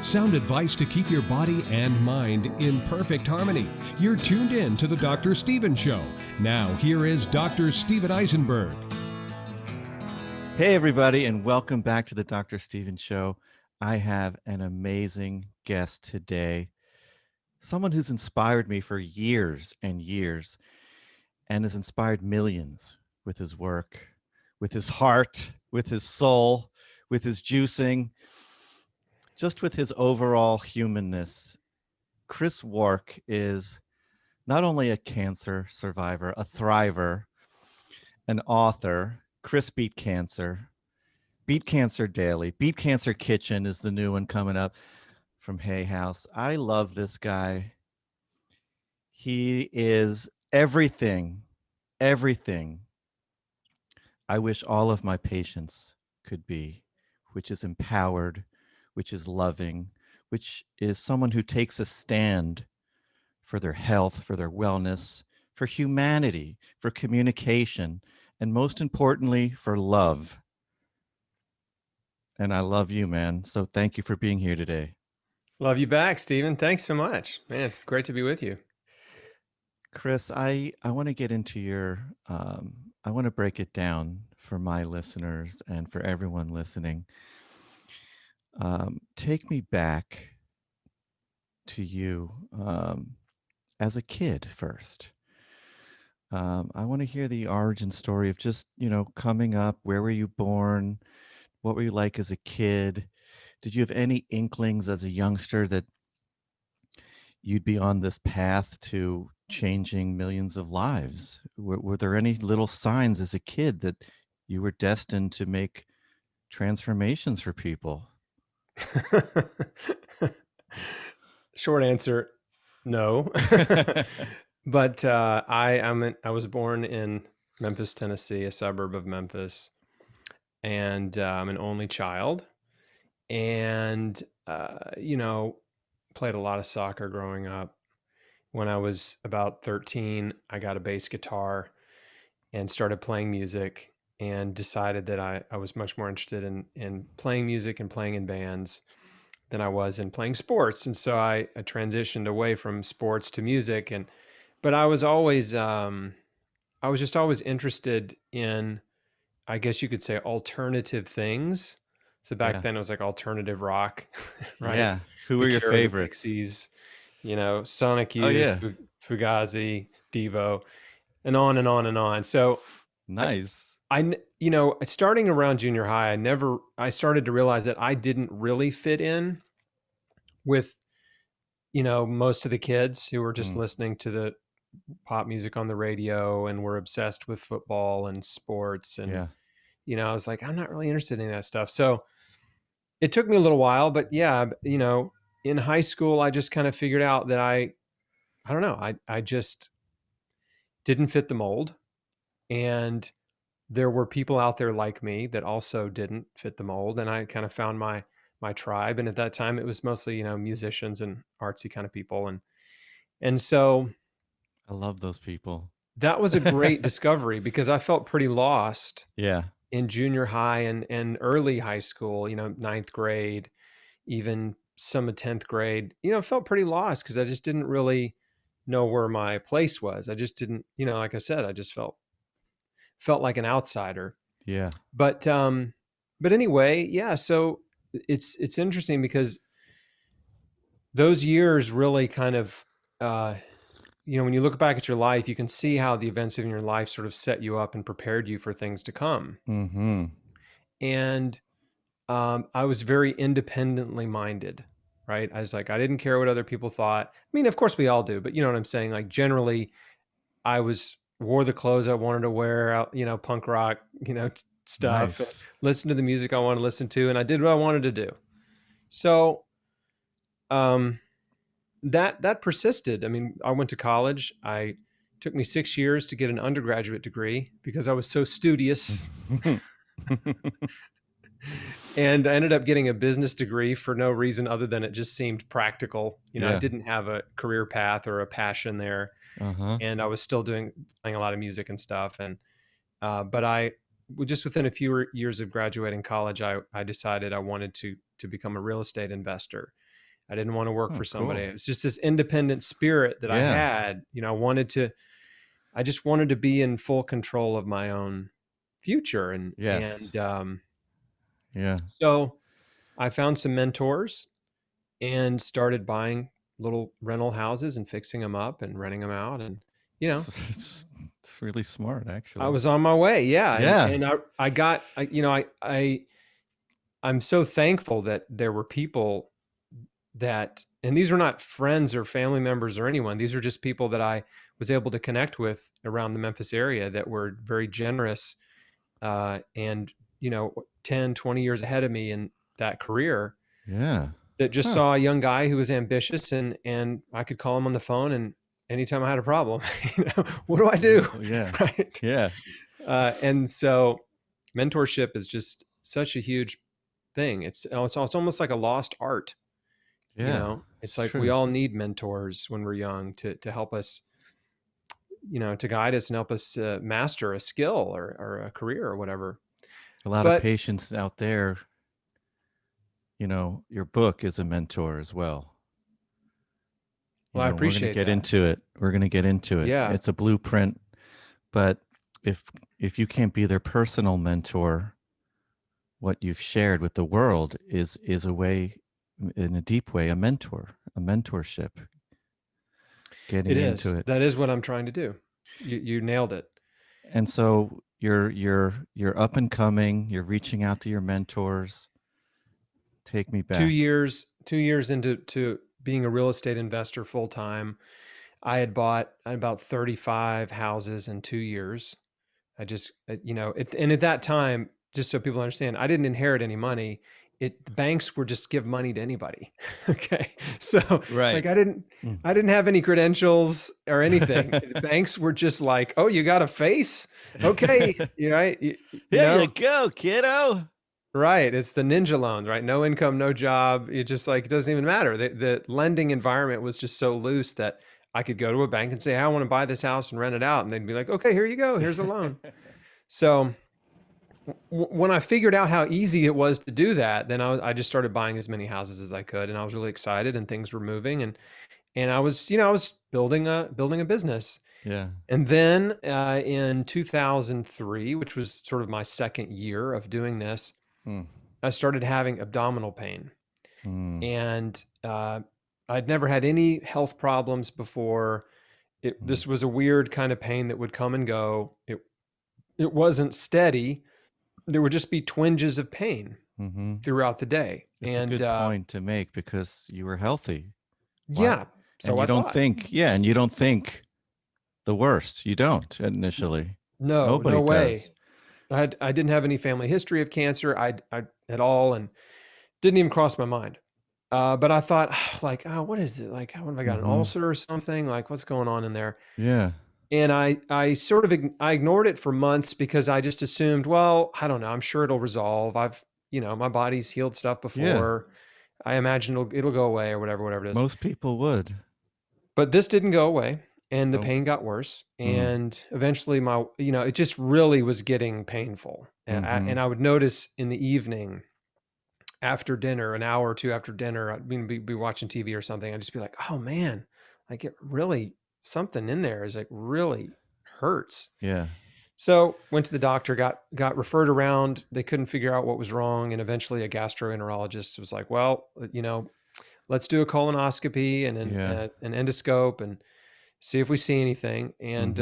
Sound advice to keep your body and mind in perfect harmony. You're tuned in to the Dr. Stephen Show. Now, here is Dr. Stephen Eisenberg. Hey, everybody, and welcome back to the Dr. Stephen Show. I have an amazing guest today, someone who's inspired me for years and years and has inspired millions with his work, with his heart, with his soul, with his juicing, just with his overall humanness. Chris Wark is not only a cancer survivor, a thriver, an author. Chris beat cancer. Beat Cancer Daily. Beat Cancer Kitchen is the new one coming up from Hay House. I love this guy. He is everything I wish all of my patients could be, which is empowered, which is loving, which is someone who takes a stand for their health, for their wellness, for humanity, for communication, and most importantly, for love. And I love you, man. So thank you for being here today. Love you back, Stephen. Thanks so much. Man, it's great to be with you. Chris, I want to get into your, I want to break it down for my listeners and for everyone listening. Take me back to you as a kid first. I want to hear the origin story of just, coming up. Where were you born? What were you like as a kid? Did you have any inklings as a youngster that you'd be on this path to changing millions of lives? Were there any little signs as a kid that you were destined to make transformations for people? Short answer, no. But I was born in Memphis, Tennessee, a suburb of Memphis, and I'm an only child, and played a lot of soccer growing up. When I was about 13, I got a bass guitar and started playing music, and decided that I was much more interested in playing music and playing in bands than I was in playing sports. And so I transitioned away from sports to music. But I was always, just always interested in, I guess you could say, alternative things. So back then it was like alternative rock, right? Yeah. Who were your favorites? Pixies, Sonic Youth, Fugazi, Devo, and on and on and on. So nice. Starting around junior high, I started to realize that I didn't really fit in with, most of the kids who were just listening to the pop music on the radio and were obsessed with football and sports. And, I was like, I'm not really interested in that stuff. So it took me a little while, but in high school, I just kind of figured out that I don't know, I just didn't fit the mold. And there were people out there like me that also didn't fit the mold. And I kind of found my tribe. And at that time it was mostly, musicians and artsy kind of people. And so I love those people. That was a great discovery because I felt pretty lost. Yeah. In junior high and early high school, ninth grade, even some of 10th grade, felt pretty lost because I just didn't really know where my place was. I just didn't, like I said, I just felt like an outsider. Yeah. But anyway, yeah. So it's interesting because those years really kind of, when you look back at your life, you can see how the events in your life sort of set you up and prepared you for things to come. Mm-hmm. And I was very independently minded, right? I was like, I didn't care what other people thought. I mean, of course we all do, but you know what I'm saying? Like generally I wore the clothes I wanted to wear, punk rock, stuff, Nice. listen to the music I wanted to listen to. And I did what I wanted to do. So, that persisted. I mean, I went to college. It took me 6 years to get an undergraduate degree because I was so studious. And I ended up getting a business degree for no reason other than it just seemed practical. I didn't have a career path or a passion there. Uh-huh. And I was still playing a lot of music and stuff. And, but just within a few years of graduating college, I decided I wanted to become a real estate investor. I didn't want to work Oh, for somebody. cool. It was just this independent spirit that I Yeah. had. I just wanted to be in full control of my own future. Yes. Yeah. So I found some mentors and started buying little rental houses and fixing them up and renting them out. And, you know, It's really smart, I actually. was on my way. Yeah. Yeah. And I'm so thankful that there were people and these were not friends or family members or anyone. These are just people that I was able to connect with around the Memphis area that were very generous, and, 10, 20 years ahead of me in that career, Yeah. that just Huh. saw a young guy who was ambitious, and I could call him on the phone, and anytime I had a problem, what do I do? Yeah. Right. Yeah. And so mentorship is just such a huge thing. It's almost like a lost art. Yeah. It's It's like we true. all need mentors when we're young to help us, to guide us and help us master a skill or a career or whatever. A lot of But patients out there, your book is a mentor as well. well, I We're going to appreciate get that. into it. We're going to get into it. Yeah, It's a blueprint, but if you can't be their personal mentor, what you've shared with the world is a way, in a deep way, a mentorship. it Getting is. into it. That is what I'm trying to do. You nailed it. And so you're up and coming, you're reaching out to your mentors. Take me back. 2 years into being a real estate investor full time, I had bought about 35 houses in 2 years. I just, and at that time, just so people understand, I didn't inherit any money. The banks were just give money to anybody. Okay. So Right. like I didn't have any credentials or anything. The banks were just like, oh, you got a face? Okay. Right. Here you go, kiddo. Right. It's the ninja loans, right? No income, no job. It just like, it doesn't even matter. The lending environment was just so loose that I could go to a bank and say, I want to buy this house and rent it out. And they'd be like, okay, here you go. Here's a loan. So when I figured out how easy it was to do that, then I just started buying as many houses as I could, and I was really excited, and things were moving, and I was building a business. Yeah. And then in 2003, which was sort of my second year of doing this, I started having abdominal pain, and I'd never had any health problems before. This was a weird kind of pain that would come and go. It wasn't steady. There would just be twinges of pain throughout the day. It's a good point to make because you were healthy. Yeah. So and I thought. and you don't think the worst. You don't initially. Nobody no way. does. I didn't have any family history of cancer I at all, and didn't even cross my mind. But I thought, like, oh, what is it? Like, what have I got, an ulcer or something? Like, what's going on in there? Yeah. And I sort of ignored it for months because I just assumed, well, I don't know, I'm sure it'll resolve. My body's healed stuff before. I imagine it'll go away or whatever it is. Most people would. But this didn't go away, and the pain got worse. And eventually it just really was getting painful. And I would notice in the evening after dinner, an hour or two after dinner, I'd be watching TV or something. I'd just be like, oh man, like it really, something in there is like really hurts. Yeah. So went to the doctor, got referred around. They couldn't figure out what was wrong. And eventually a gastroenterologist was like, well, let's do a colonoscopy and an endoscope and see if we see anything. And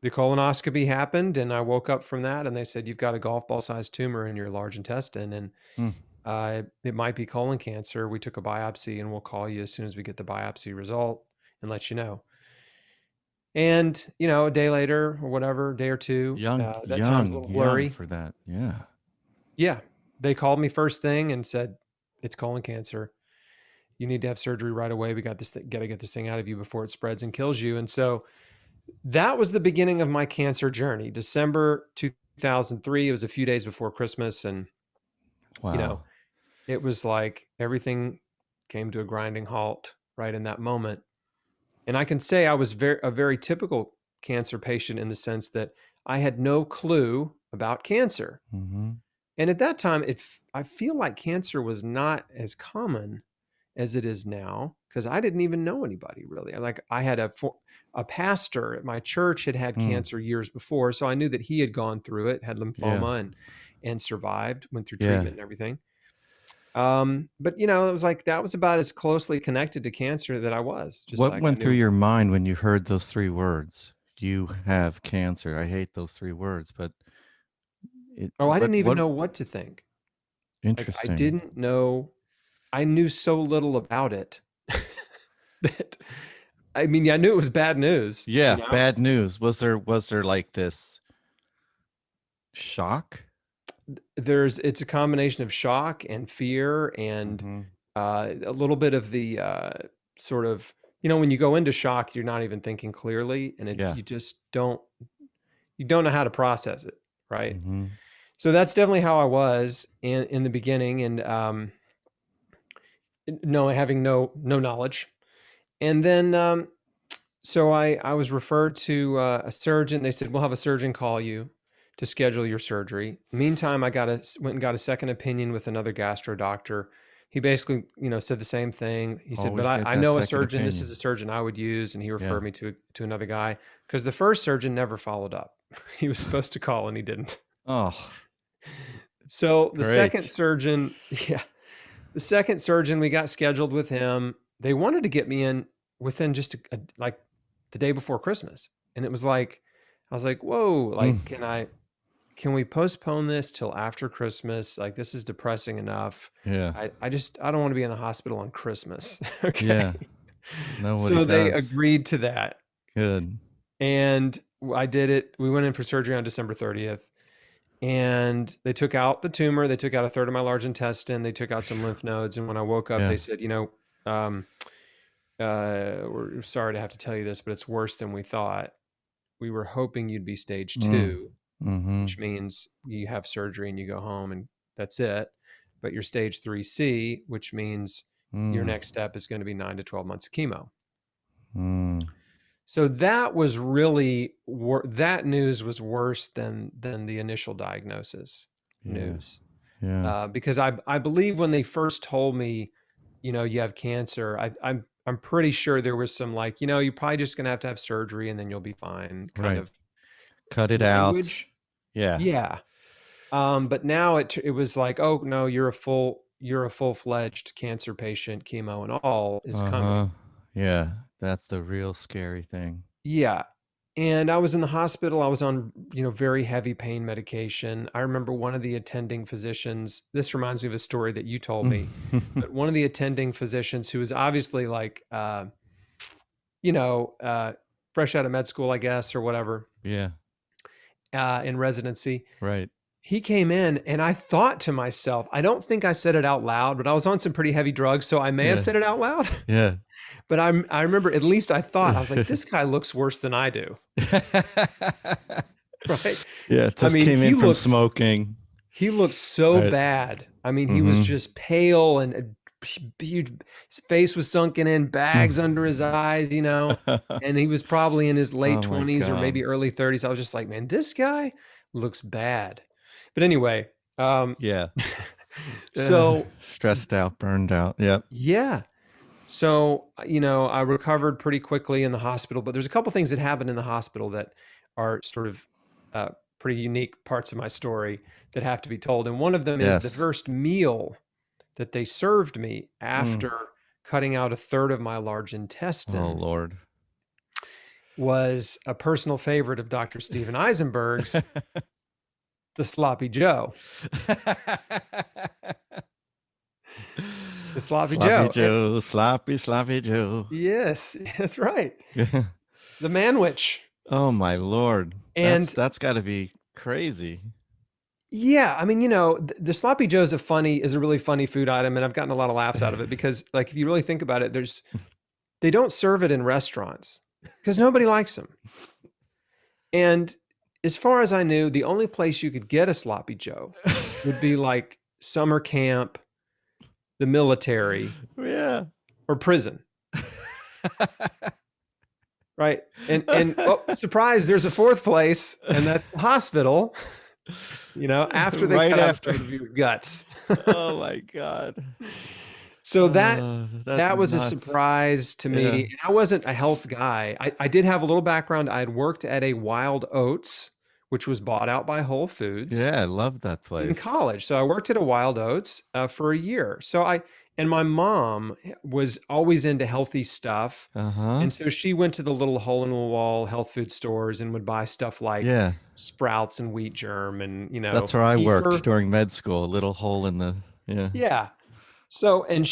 the colonoscopy happened, and I woke up from that, and they said, you've got a golf ball sized tumor in your large intestine. And it might be colon cancer. We took a biopsy, and we'll call you as soon as we get the biopsy result and let you know. And, a day later or whatever, day or two, that time's a little blurry for that. Yeah. Yeah. They called me first thing and said, it's colon cancer. You need to have surgery right away. We got to get this thing out of you before it spreads and kills you. And so that was the beginning of my cancer journey. December 2003. It was a few days before Christmas. And, it was like everything came to a grinding halt right in that moment. And I can say I was a very typical cancer patient in the sense that I had no clue about cancer. And at that time, I feel like cancer was not as common as it is now, because I didn't even know anybody really. Like I had a pastor at my church had had cancer years before, so I knew that he had gone through it, had lymphoma, and survived, went through treatment and everything. But it was like that was about as closely connected to cancer that I was. Just What like went through your mind when you heard those 3 words? You have cancer. I hate those 3 words, but I didn't even know what to think. Interesting. Like I didn't know. I knew so little about it that I mean, I knew it was bad news. Yeah, bad news. Was there like this shock? It's a combination of shock and fear and a little bit of the sort of, when you go into shock, you're not even thinking clearly, and you just don't know how to process it, right? So that's definitely how I was in the beginning, and having no knowledge. And then so I was referred to a surgeon. They said, we'll have a surgeon call you to schedule your surgery. Meantime, I went and got a second opinion with another gastro doctor. He basically, said the same thing. He said, but I know a surgeon. This is a surgeon I would use. And he referred me to another guy, because the first surgeon never followed up. He was supposed to call and he didn't. Oh, so the second surgeon, we got scheduled with him. They wanted to get me in within just like the day before Christmas. And it was like, I was like, whoa, like, can we postpone this till after Christmas? Like, this is depressing enough. Yeah. I don't want to be in the hospital on Christmas. Okay. Yeah. Nobody so does. They agreed to that. Good. And I did it. We went in for surgery on December 30th. And they took out the tumor. They took out a third of my large intestine. They took out some lymph nodes. And when I woke up, they said, we're sorry to have to tell you this, but it's worse than we thought. We were hoping you'd be stage 2, which means you have surgery and you go home and that's it. But you're stage 3C, which means your next step is going to be 9 to 12 months of chemo. So that was really, that news was worse than the initial diagnosis news. Yeah. Because I believe when they first told me, you have cancer, I'm pretty sure there was some like, you're probably just going to have surgery and then you'll be fine. Kind of cut it language. Out. Yeah. But now it was like, oh no, you're a full-fledged cancer patient, chemo and all is coming. Yeah. That's the real scary thing. Yeah. And I was in the hospital. I was on, very heavy pain medication. I remember one of the attending physicians, this reminds me of a story that you told me, but one of the attending physicians who was obviously like, fresh out of med school, I guess, or whatever. Yeah. In residency. Right. He came in and I thought to myself, I don't think I said it out loud, but I was on some pretty heavy drugs. So I may have said it out loud. Yeah. But I remember, at least I thought, I was like, this guy looks worse than I do. Right? Yeah. Just came in from smoking. He looked so bad. I mean, he was just pale and his face was sunken in, bags under his eyes, and he was probably in his late 20s or maybe early 30s. I was just like, man, this guy looks bad. But anyway. So stressed out, burned out. Yep. Yeah. So, I recovered pretty quickly in the hospital, but there's a couple things that happened in the hospital that are sort of pretty unique parts of my story that have to be told. And one of them is the first meal that they served me after cutting out a third of my large intestine. Oh, Lord. Was a personal favorite of Dr. Steven Eisenberg's, the Sloppy Joe. The Sloppy Joe. Sloppy Joe. Yes, that's right. The manwich. Oh my Lord. And that's got to be crazy. Yeah, I mean, the Sloppy Joe is a really funny food item, and I've gotten a lot of laughs out of it because, like, if you really think about it, they don't serve it in restaurants because nobody likes them. And as far as I knew, the only place you could get a Sloppy Joe would be like summer camp, the military, or prison. Right. And surprise, there's a fourth place, and that's the hospital, after they cut out your guts. Oh my God. So That's that was a nuts. surprise to me. Yeah. And I wasn't a health guy. I did have a little background. I had worked at a Wild Oats, which was bought out by Whole Foods Yeah, I love that in place. college. So I worked at a Wild Oats for a year. And my mom was always into healthy stuff. Uh-huh. And so she went to the little hole in the wall health food stores and would buy stuff like Yeah. sprouts and wheat germ and, That's where I worked kefir. during med school, a little hole in the yeah. Yeah. So, and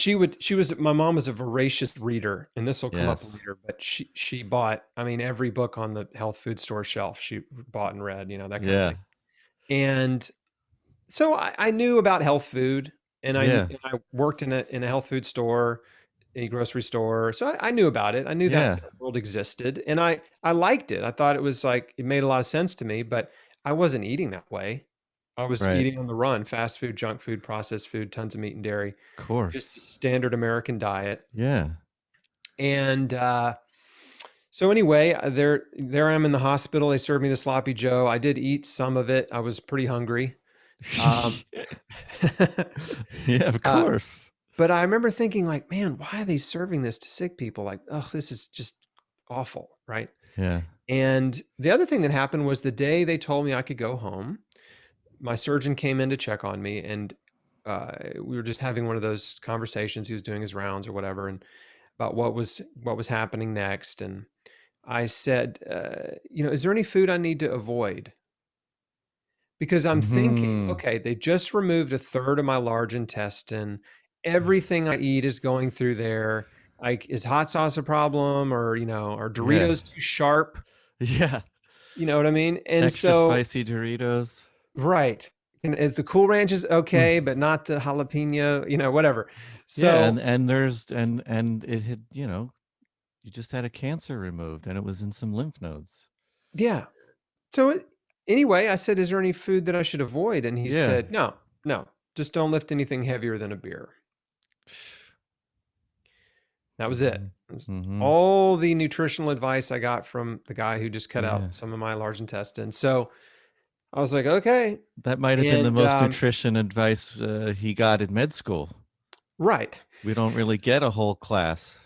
my mom was a voracious reader, and this will come up Yes. later, but she bought, I mean, every book on the health food store shelf, she bought and read, that kind of Yeah. thing. And so I knew about health food, and Yeah. I worked in a health food store, a grocery store. So I knew about it. I knew that Yeah. world existed, and I liked it. I thought it was like, it made a lot of sense to me, but I wasn't eating that way. I was Right. eating on the run, fast food, junk food, processed food, tons of meat and dairy, Of just the course. standard American diet. Yeah. And so anyway, there I am in the hospital. They served me the sloppy Joe. I did eat some of it. I was pretty hungry. Um, Yeah, of uh, course. but I remember thinking like, man, why are they serving this to sick people? Like, oh, this is just awful, right? Yeah. And the other thing that happened was the day they told me I could go home, my surgeon came in to check on me, and we were just having one of those conversations. He was doing his rounds or whatever, and about what was happening next. And I said, is there any food I need to avoid? Because I'm thinking, Hmm. okay, they just removed a third of my large intestine. Everything I eat is going through there. Like, is hot sauce a problem, or are Yeah. Doritos too sharp? Yeah. You know what I mean? And Extra so, spicy Doritos. right. And is the Cool Ranch is okay, but not the jalapeno, whatever. Yeah, So and there's and it had, you just had a cancer removed and it was in some lymph nodes. yeah. So anyway, I said, is there any food that I should avoid? And he Yeah. said, no, no, just don't lift anything heavier than a beer. That was it. Mm-hmm. It was Mm-hmm. all the nutritional advice I got from the guy who just cut Yeah. out some of my large intestine. So I was like, okay. That might have been the And most nutrition advice he got in med school. right. We don't really get a whole class.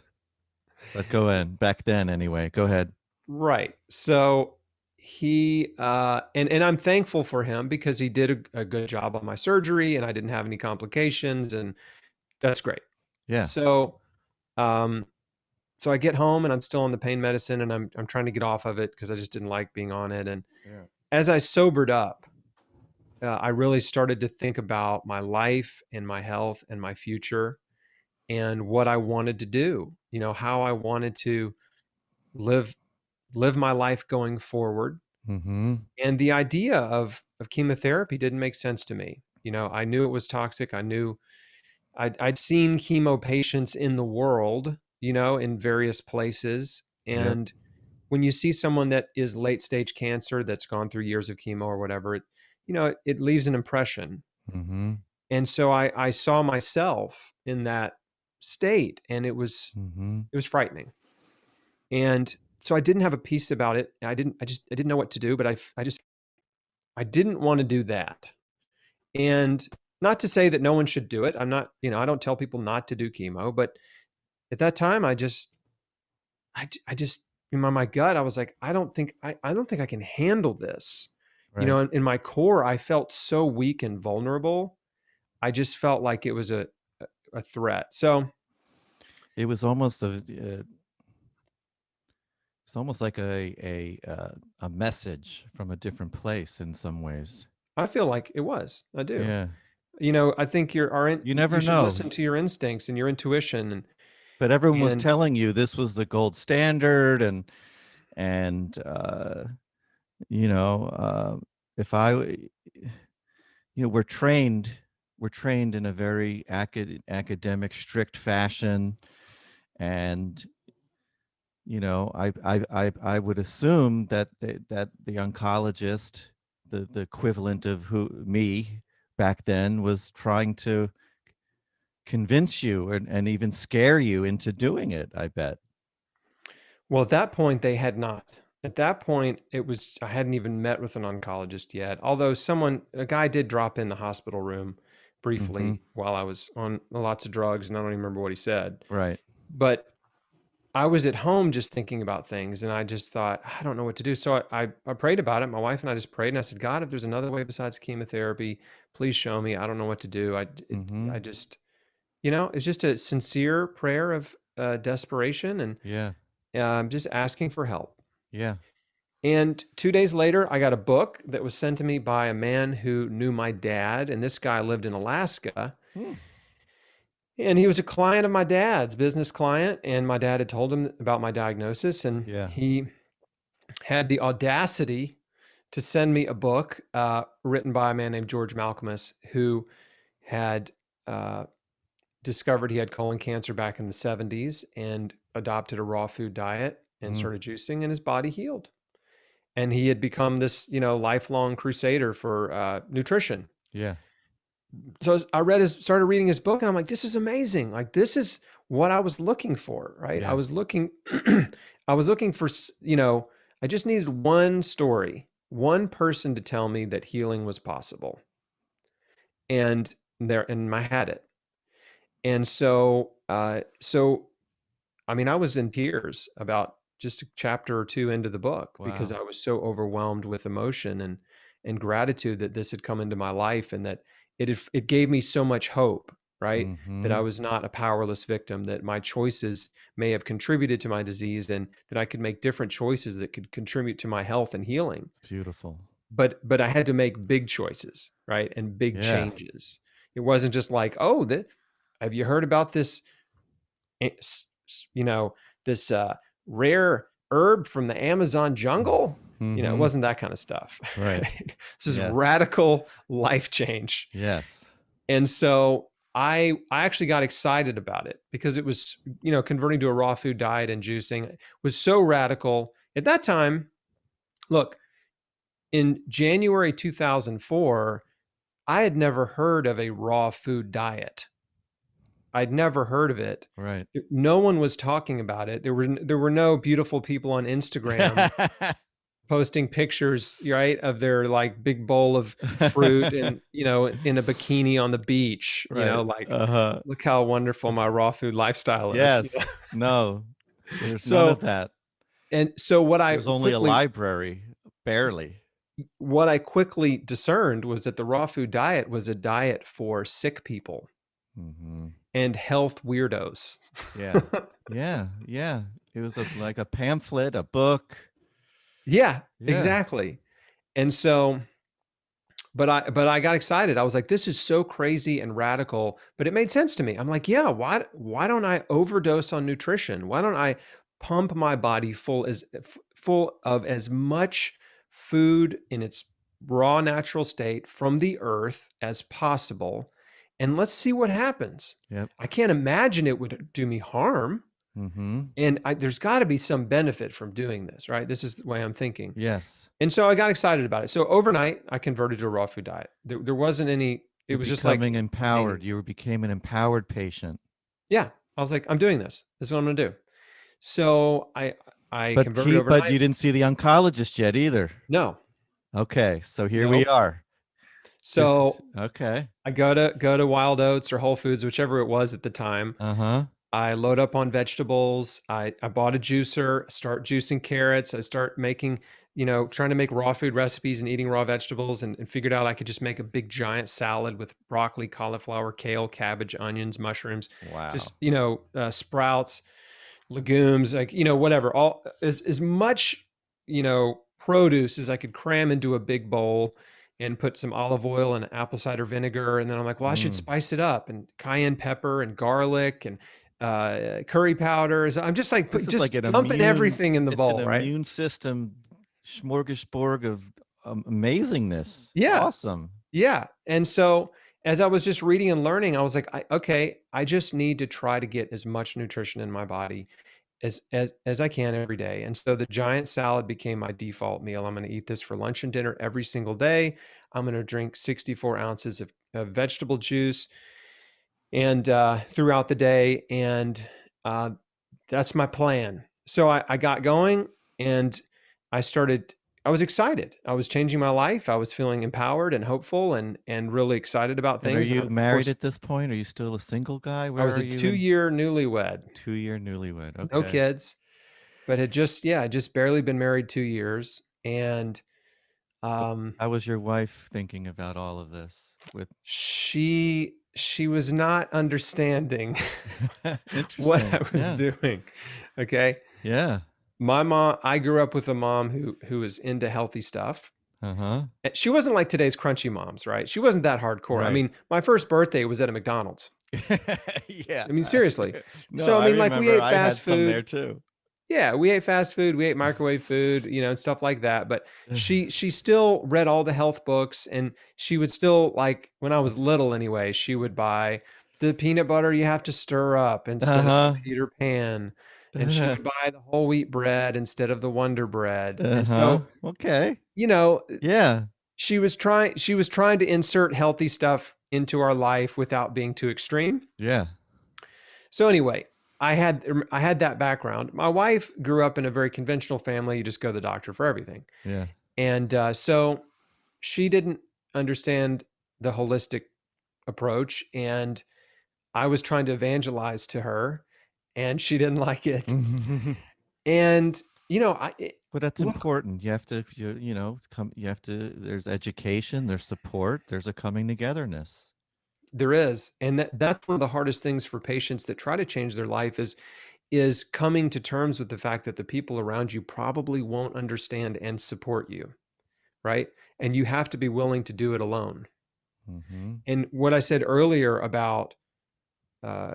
But go ahead. Back then anyway. Go ahead. Right. So he and I'm thankful for him because he did a good job on my surgery and I didn't have any complications, and that's great. Yeah. So um so I get home and I'm still on the pain medicine, and I'm trying to get off of it because I just didn't like being on it. And Yeah. as I sobered up, I really started to think about my life and my health and my future and what I wanted to do, how I wanted to live my life going forward. Mm-hmm. And the idea of chemotherapy didn't make sense to me. I knew it was toxic. I knew I'd seen chemo patients in the world, in various places. Yep. And when you see someone that is late stage cancer that's gone through years of chemo or whatever, it leaves an impression. Mm-hmm. And so I saw myself in that state, and Mm-hmm. it was frightening. And so I didn't have a peace about it. I didn't know what to do, but I didn't want to do that. And not to say that no one should do it. I'm not, I don't tell people not to do chemo, but at that time I just in my gut, I was like, I don't think I can handle this. Right. In my core, I felt so weak and vulnerable. I just felt like it was a threat. So It was almost it's almost like a message from a different place in some ways. I feel like it was. I do. Yeah. I think You never you should know. listen to your instincts and your intuition. But everyone was And telling you this was the gold standard, and if we're trained in a very academic, strict fashion, and I would assume that the oncologist, the equivalent of me back then, was trying to convince you and even scare you into doing it, I bet. well, at that point, they had not. At that point, I hadn't even met with an oncologist yet. Although a guy did drop in the hospital room Mm-hmm. briefly while I was on lots of drugs, and I don't even remember what he said. Right. But I was at home just thinking about things, and I just thought, I don't know what to do. So I prayed about it. My wife and I just prayed, and I said, God, if there's another way besides chemotherapy, please show me. I don't know what to do. Mm-hmm. I just, it's just a sincere prayer of desperation, and Yeah. I'm just asking for help. Yeah. And 2 days later, I got a book that was sent to me by a man who knew my dad, and this guy lived in Alaska. Hmm. And he was a client of my dad's, business client, and my dad had told him about my diagnosis, and Yeah. he had the audacity to send me a book written by a man named George Malcolmus, who had discovered he had colon cancer back in the 70s and adopted a raw food diet and Mm. started juicing, and his body healed. And he had become this, lifelong crusader for nutrition. Yeah. So I started reading his book, and I'm like, this is amazing. Like, this is what I was looking for, right? Yeah. I was looking, I was looking for, I just needed one story, one person to tell me that healing was possible. And I had it. And so, I mean, I was in tears about just a chapter or two into the book because Wow. I was so overwhelmed with emotion and gratitude that this had come into my life, and that it gave me so much hope, right? That I Mm-hmm. was not a powerless victim, that my choices may have contributed to my disease, and that I could make different choices that could contribute to my health and healing. It's beautiful. But I had to make big choices, right? And big Yeah. changes. It wasn't just like, oh, have you heard about this you know, this rare herb from the Amazon jungle? It Mm-hmm. wasn't that kind of stuff. Right. Right? This is Yeah. radical life change. Yes. And so I actually got excited about it because it was, converting to a raw food diet and juicing was so radical. At that time, look, in January 2004, I had never heard of a raw food diet. I'd never heard of it. Right. No one was talking about it. There were no beautiful people on Instagram posting pictures, right, of their like big bowl of fruit and, in a bikini on the beach, Right. like, Uh-huh. look how wonderful my raw food lifestyle is. Yes. No, there's none of So, that. and so There's only a library, barely. what I quickly discerned was that the raw food diet was a diet for sick people Mm-hmm. and health weirdos. Yeah. Yeah. Yeah. It was like a pamphlet, a book. Yeah, Yeah. exactly. And so, but I got excited. I was like, this is so crazy and radical, but it made sense to me. I'm like, yeah, why don't I overdose on nutrition? Why don't I pump my body full of as much food in its raw natural state from the earth as possible, and let's see what happens. Yep. I can't imagine it would do me harm. Mm-hmm. And there's got to be some benefit from doing this, right? This is the way I'm thinking. Yes. And so I got excited about it. So overnight, I converted to a raw food diet. There wasn't any, it was just like, becoming empowered. You became an empowered patient. yeah, I was like, I'm doing this. This is what I'm going to do. So I converted overnight. But you didn't see the oncologist yet either. No. Okay. So here we are. So okay. I go to Wild Oats or Whole Foods, whichever it was at the time. Uh-huh. I load up on vegetables. I bought a juicer, start juicing carrots. I start making, trying to make raw food recipes and eating raw vegetables, and figured out I could just make a big giant salad with broccoli, cauliflower, kale, cabbage, onions, mushrooms, Wow. just, sprouts, legumes, like, whatever, all as much, produce as I could cram into a big bowl, and put some olive oil and apple cider vinegar. And then I'm like, well, I should spice it up, and cayenne pepper and garlic and curry powders. I'm just like, dumping everything in the bowl, right? Immune system smorgasbord of amazingness. Yeah. Awesome. Yeah. And so as I was just reading and learning, I was like, I just need to try to get as much nutrition in my body as I can every day. And so the giant salad became my default meal. I'm going to eat this for lunch and dinner every single day. I'm going to drink 64 ounces of vegetable juice and throughout the day. And that's my plan. So I got going, and I I was excited. I was changing my life. I was feeling empowered and hopeful and really excited about And are things. And you of married course, at this point? Are you still a single guy? I Where was are a you in 2-year newlywed, 2-year newlywed? no Okay. kids, but had just barely been married 2 years. And How was your wife thinking about all of this with she was not understanding what I interesting. was Yeah. doing. Okay. Yeah. My mom, I grew up with a mom who was into healthy stuff. Uh-huh. And she wasn't like today's crunchy moms, right? She wasn't that hardcore. I Right. mean, my first birthday was at a McDonald's. Yeah. I mean, seriously. No, So, I I mean, like we remember ate I had fast some there food. too. Yeah, we ate fast food, we ate microwave food, and stuff like that. But she still read all the health books, and she would still, like, when I was little anyway, she would buy the peanut butter you have to stir up instead of the Uh-huh. Peter Pan, and she would buy the whole wheat bread instead of the Wonder Bread. And Uh-huh. so, Okay. you know, Yeah. she was trying to insert healthy stuff into our life without being too extreme. Yeah. So anyway, I had that background. My wife grew up in a very conventional family. You just go to the doctor for everything. Yeah. And so she didn't understand the holistic approach. And I was trying to evangelize to her, and she didn't like it. And, But that's look, important. You have to, there's education, there's support, there's a coming togetherness. there is. And that's one of the hardest things for patients that try to change their life is coming to terms with the fact that the people around you probably won't understand and support you. Right. And you have to be willing to do it alone. Mm-hmm. And what I said earlier about uh,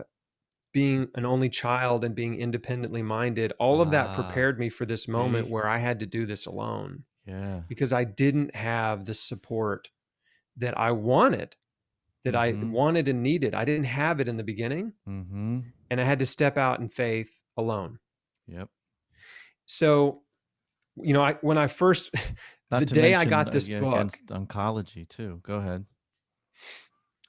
being an only child and being independently minded, all of that Ah, prepared me for this moment see? where I had to do this alone Yeah. because I didn't have the support that I wanted, that I Mm-hmm. wanted and needed. I didn't have it in the beginning, Mm-hmm. and I had to step out in faith alone. Yep. So, when I first, the Not to day I mention got this book, against oncology too. Go ahead.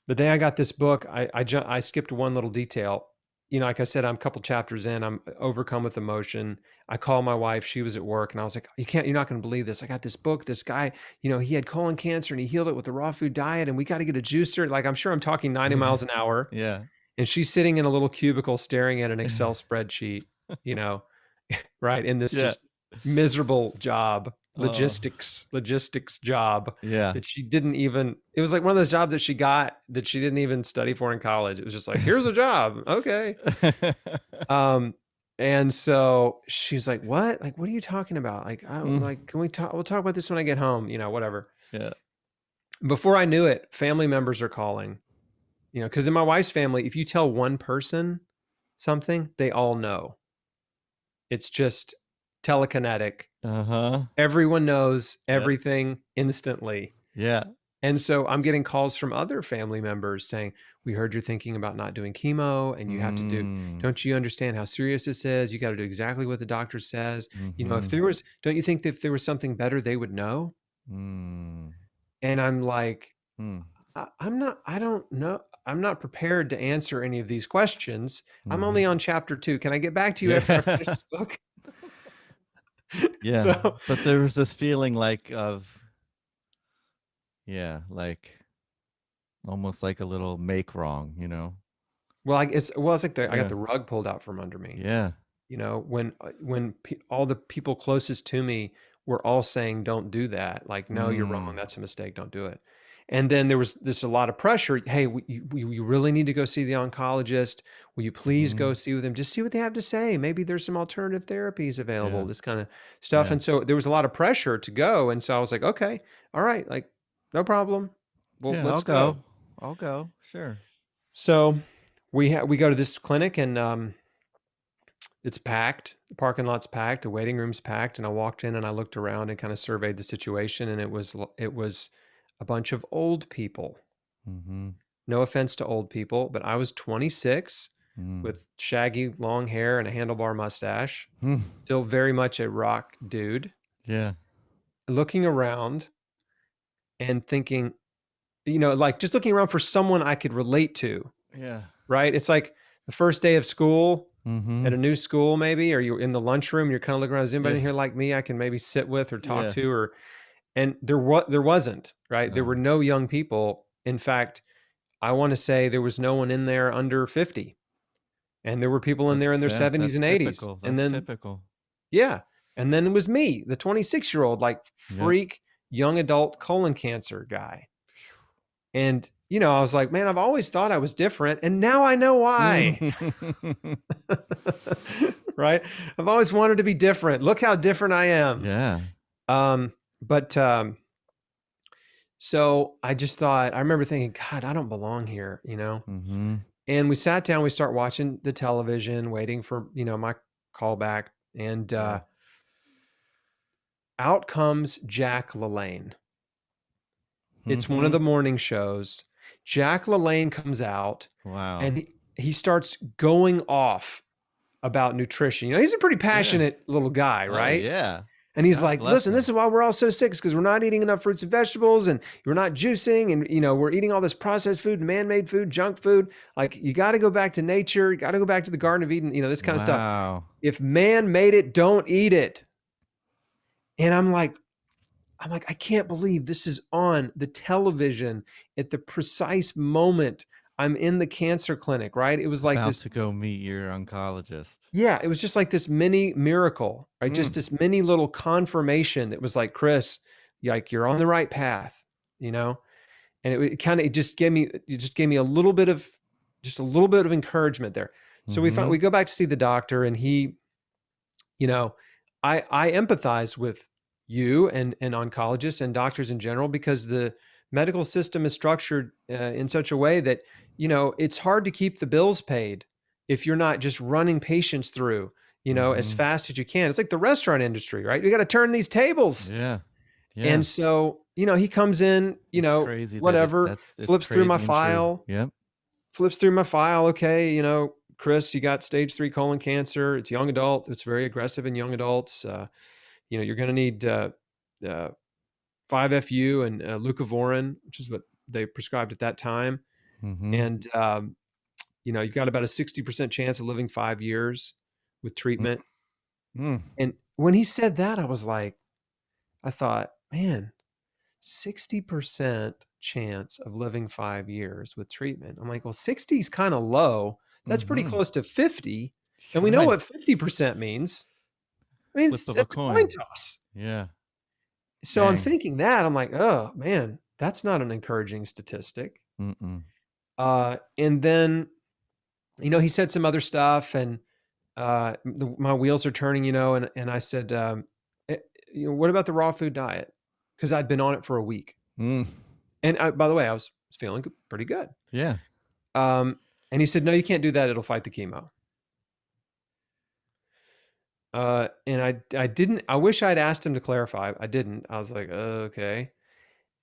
the day I got this book, I skipped one little detail. Like I said, I'm a couple chapters in. I'm overcome with emotion. I call my wife. She was at work, and I was like, You're not going to believe this. I got this book. This guy, he had colon cancer, and he healed it with the raw food diet, and we got to get a juicer." Like, I'm sure I'm talking 90 miles an hour, Yeah. and she's sitting in a little cubicle staring at an Excel spreadsheet, you know, right, in this Yeah. just miserable job, Oh, logistics job yeah. that she didn't even, it was like one of those jobs that she got that she didn't even study for in college. It was just like, here's a job. Okay. And so she's like, "What? Like, what are you talking about? Like, can we talk? We'll talk about this when I get home, whatever." Yeah. Before I knew it, family members are calling, because in my wife's family, if you tell one person something, they all know. It's just telekinetic. Uh-huh. Everyone knows Yep. everything instantly. Yeah. And so I'm getting calls from other family members saying, "We heard you're thinking about not doing chemo, and you have to don't you understand how serious this is? You got to do exactly what the doctor says. Mm-hmm. Don't you think that if there was something better, they would know?" Mm. And I'm like, Mm. I don't know. I'm not prepared to answer any of these questions. I'm only Mm-hmm. on chapter 2. Can I get back to you Yeah. after I finish this book? Yeah. So, But there was this feeling like like almost like a little make wrong, well, it's like I got Yeah. the rug pulled out from under me. Yeah. When all the people closest to me were all saying, "Don't do that." Like, "No, you're wrong. Mm. That's a mistake. Don't do it." And then there was a lot of pressure. "Hey, you really need to go see the oncologist. Will you please Mm-hmm. go see with him? Just see what they have to say. Maybe there's some alternative therapies available." Yeah. This kind of stuff. Yeah. And so there was a lot of pressure to go. And so I was like, "Okay, all right, like, no problem. Well, Yeah, let's I'll go." go. I'll go. Sure. So we go to this clinic, and it's packed. The parking lot's packed. The waiting room's packed. And I walked in and I looked around and kind of surveyed the situation. And it was a bunch of old people. Mm-hmm. No offense to old people, but I was 26 Mm. with shaggy long hair and a handlebar mustache, Hmm. still very much a rock dude, Yeah. looking around and thinking, like just looking around for someone I could relate to. Yeah. Right? It's like the first day of school. Mm-hmm. at a new school, maybe, or you're in the lunchroom, you're kind of looking around, is anybody in here like me I can maybe sit with or talk Yeah. to, and there wasn't, right? There were No. no young people. In fact, I want to say there was no one in there under 50. And there were people in there in their 70s That's and 80s. typical. And That's then, typical. yeah. And then it was me, the 26-year-old, like Yep. freak young adult colon cancer guy. And, I was like, man, I've always thought I was different. And now I know why. Right? I've always wanted to be different. Look how different I am. Yeah. So I just thought, I remember thinking, God, I don't belong here, Mm-hmm. And we sat down, we start watching the television, waiting for, my call back. And out comes Jack LaLanne. It's one of the morning shows. Jack LaLanne comes out. Wow. And he starts going off about nutrition. He's a pretty passionate little guy, right? Oh, yeah. And he's God like, bless listen, him. this is why we're all so sick, because we're not eating enough fruits and vegetables, and we're not juicing, and we're eating all this processed food, man-made food, junk food. Like, you got to go back to nature. You got to go back to the Garden of Eden, this kind of stuff. Wow. If man made it, don't eat it. And I'm like, I can't believe this is on the television at the precise moment I'm in the cancer clinic, right? It was like About this to go meet your oncologist. Yeah, it was just like this mini miracle, right? Just this mini little confirmation that was like, Chris, like, you're on the right path, And it just gave me a little bit of encouragement there. So we go back to see the doctor, and he, I empathize with you and oncologists and doctors in general, because the medical system is structured in such a way that, it's hard to keep the bills paid if you're not just running patients through, as fast as you can. It's like the restaurant industry, right? You got to turn these tables. Yeah. Yeah. And so, he comes in, crazy whatever, flips through my file. Yep. Flips through my file. Okay. Chris, you got stage 3 colon cancer. It's young adult. It's very aggressive in young adults. You're going to need 5-FU and leucovorin, which is what they prescribed at that time. Mm-hmm. And, you've got about a 60% chance of living 5 years with treatment. Mm. And when he said that, I thought, man, 60% chance of living 5 years with treatment. I'm like, well, 60 is kind of low. That's pretty close to 50. And we know what 50% means. It means Flip of a it's a coin. coin toss. Yeah. So Dang. I'm thinking that, I'm like, oh man, that's not an encouraging statistic. Mm-mm. And then, he said some other stuff, and my wheels are turning, and I said, what about the raw food diet? Because I'd been on it for a week. Mm. And by the way, I was feeling pretty good. Yeah. And he said, no, you can't do that. It'll fight the chemo. And I wish I'd asked him to clarify. I didn't. I was like, okay.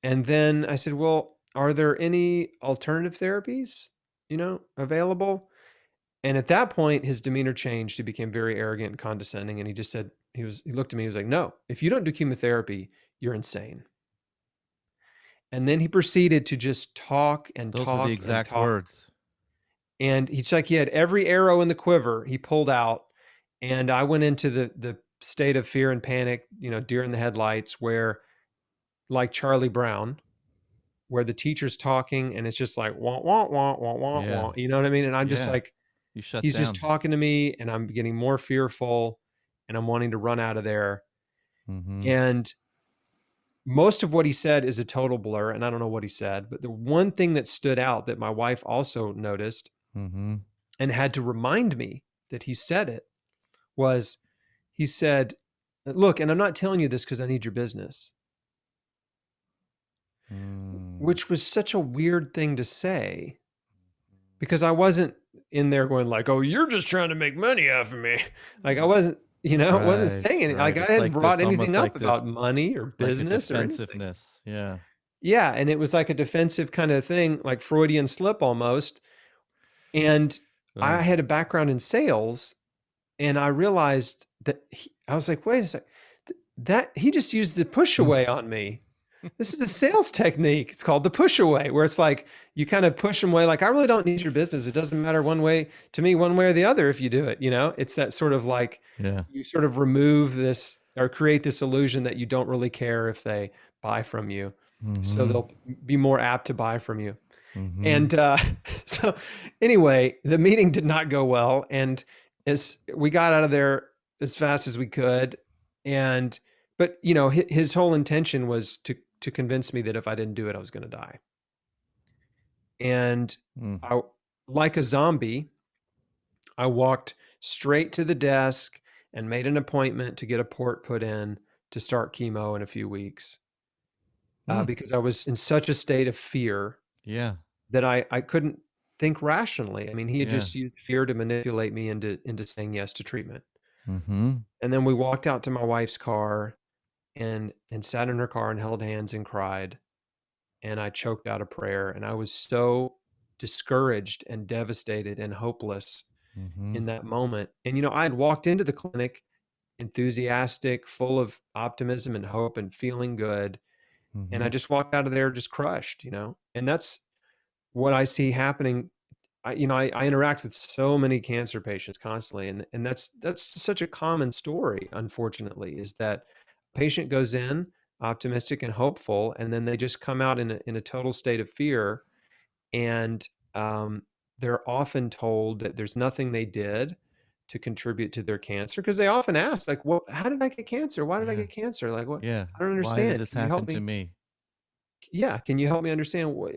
And then I said, well, are there any alternative therapies, available? And at that point, his demeanor changed. He became very arrogant and condescending. And he just said, he looked at me, he was like, no, if you don't do chemotherapy, you're insane. And then he proceeded to just talk and Those talk. were the exact words. And he's like, he had every arrow in the quiver he pulled out. And I went into the state of fear and panic, deer in the headlights, where, like Charlie Brown, where the teacher's talking and it's just like, wah, wah, wah, wah, wah, Yeah. wah. You know what I mean? And I'm just like, You shut he's down. just talking to me, and I'm getting more fearful, and I'm wanting to run out of there. Mm-hmm. And most of what he said is a total blur, and I don't know what he said, but the one thing that stood out that my wife also noticed and had to remind me that he said it was, he said, look, and I'm not telling you this because I need your business, which was such a weird thing to say, because I wasn't in there going like, oh, you're just trying to make money off of me. Like, I wasn't, wasn't saying anything. Like, I hadn't brought anything up about money or business or defensiveness. Yeah. Yeah. And it was like a defensive kind of thing, like Freudian slip almost. And I had a background in sales, and I realized that I was like, wait a sec, that he just used the push away on me. This is a sales technique. It's called the push away, where it's like you kind of push them away. Like, I really don't need your business. It doesn't matter one way to me, one way or the other, if you do it. It's that sort of like Yeah. you sort of remove this or create this illusion that you don't really care if they buy from you. So Mm-hmm. they'll be more apt to buy from you. Mm-hmm. And so anyway, the meeting did not go well. And as we got out of there as fast as we could, and but his whole intention was to convince me that if I didn't do it, I was going to die. And Mm. I, like a zombie, I walked straight to the desk and made an appointment to get a port put in to start chemo in a few weeks, Mm. because I was in such a state of fear Yeah. that I couldn't think rationally. I mean, he had Yeah. just used fear to manipulate me into saying yes to treatment. Mm-hmm. And then we walked out to my wife's car and sat in her car and held hands and cried. And I choked out a prayer. And I was so discouraged and devastated and hopeless Mm-hmm. in that moment. And I had walked into the clinic enthusiastic, full of optimism and hope and feeling good. And Mm-hmm. I just walked out of there just crushed. And that's what I see happening. I interact with so many cancer patients constantly, and that's such a common story, unfortunately, is that a patient goes in optimistic and hopeful, and then they just come out in a total state of fear, and um, they're often told that there's nothing they did to contribute to their cancer, because they often ask, like, "Well, how did I get cancer? Why did I Yeah. get cancer? Like, what? Yeah. I don't Why did understand. this Can you help happen to me? me? Yeah, can you help me understand what?"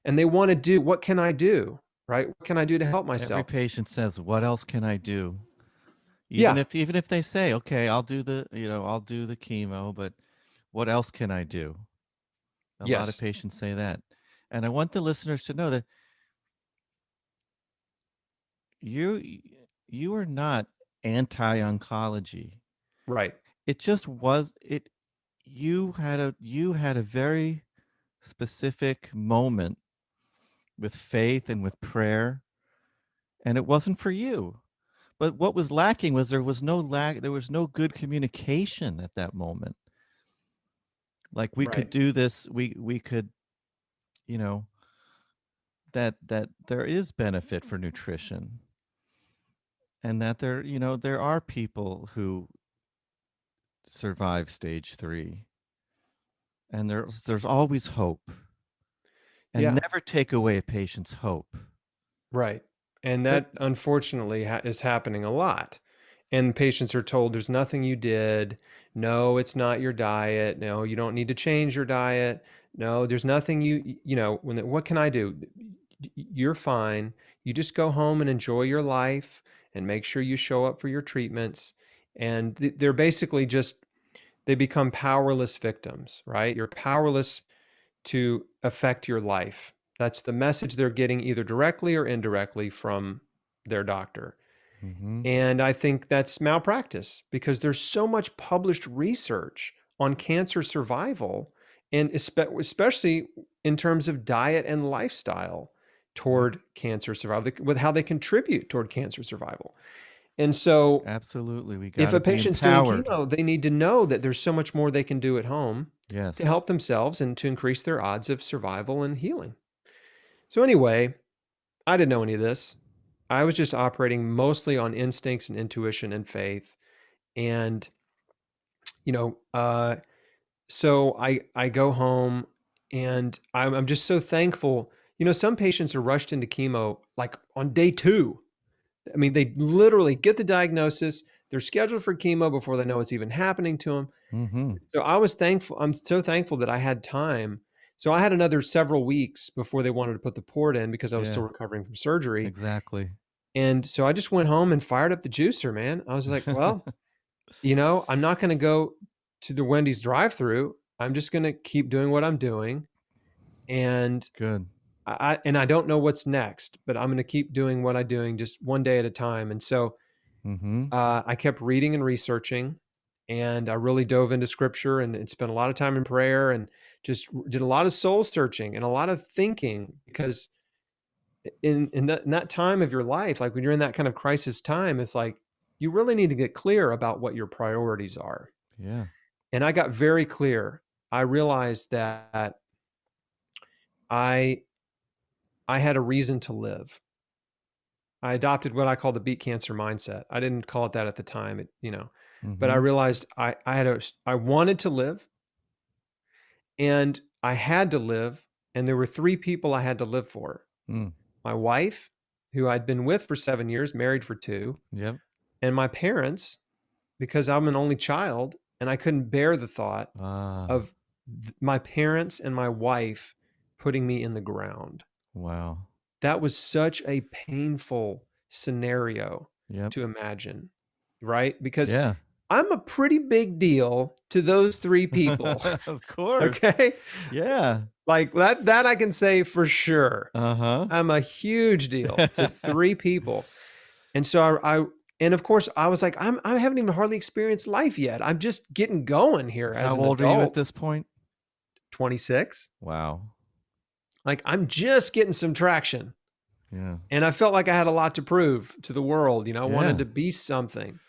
And they want to do, what can I do? Right? What can I do to help Every myself? patient says, "What else can I do?" Even Yeah. if they say, "Okay, I'll do the chemo, but what else can I do?" A lot of Yes. patients say that. And I want the listeners to know that you you are not anti-oncology. Right. It just was it you had a very specific moment with faith and with prayer, and it wasn't for you. But what was lacking was there was no good communication at that moment. Like we could Right. do this, we could, you know, that there is benefit for nutrition, and that there are people who survive stage 3, and there's always hope, and Yeah. never take away a patient's hope. Right. And But that unfortunately is happening a lot. And patients are told there's nothing you did. No, it's not your diet. No, you don't need to change your diet. No, there's nothing what can I do? You're fine. You just go home and enjoy your life and make sure you show up for your treatments. And they're basically just, they become powerless victims, right? You're powerless to affect your life. That's the message they're getting, either directly or indirectly, from their doctor. mm-hmm, And I think that's malpractice, because there's so much published research on cancer survival, and especially in terms of diet and lifestyle yeah, toward cancer survival, with how they contribute toward cancer survival. And so absolutely. We got if to a be patient's doing empowered. chemo, they need to know that there's so much more they can do at home to Yes. help themselves and to increase their odds of survival and healing. So, anyway, I didn't know any of this. I was just operating mostly on instincts and intuition and faith. And, you know, uh, so I go home, and I'm just so thankful. Some patients are rushed into chemo like on day 2. I mean, they literally get the diagnosis, they're scheduled for chemo before they know it's even happening to them. Mm-hmm. So I was thankful. I'm so thankful that I had time. So I had another several weeks before they wanted to put the port in, because I was Yeah, still recovering from surgery. exactly. And so I just went home and fired up the juicer, man. I was like, well, I'm not going to go to the Wendy's drive-through. I'm just going to keep doing what I'm doing. And Good. I don't know what's next, but I'm going to keep doing what I'm doing, just one day at a time. And so Mm-hmm. I kept reading and researching, and I really dove into scripture and spent a lot of time in prayer, and just did a lot of soul searching and a lot of thinking, because in that time of your life, like when you're in that kind of crisis time, it's like you really need to get clear about what your priorities are. Yeah. And I got very clear. I realized that I had a reason to live. I adopted what I call the beat cancer mindset. I didn't call it that at the time, but I Mm-hmm. realized I wanted to live, and I had to live, and there were three people I had to live for. Mm. My wife, who I'd been with for 7 years, married for 2, Yep. and my parents, because I'm an only child and I couldn't bear the thought Ah, of my parents and my wife putting me in the ground. wow. That was such a painful scenario Yep. to imagine, right? Because Yeah. I'm a pretty big deal to those three people. Of course. Okay. Yeah. Like that I can say for sure. Uh-huh. I'm a huge deal to three people. And so and of course I was like, I haven't even hardly experienced life yet. I'm just getting going here as How an old are you at adult. this point? 26. Wow. Like I'm just getting some traction. Yeah. And I felt like I had a lot to prove to the world. I wanted Yeah. to be something.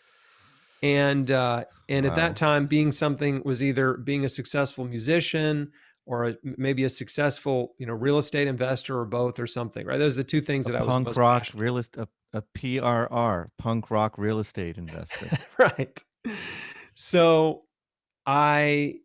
And at that Wow. time, being something was either being a successful musician or maybe a successful, real estate investor, or both, or something, right? Those are the two things A that I was punk most rock passionate realist, a PRR, punk rock real estate investor. about. Right. So I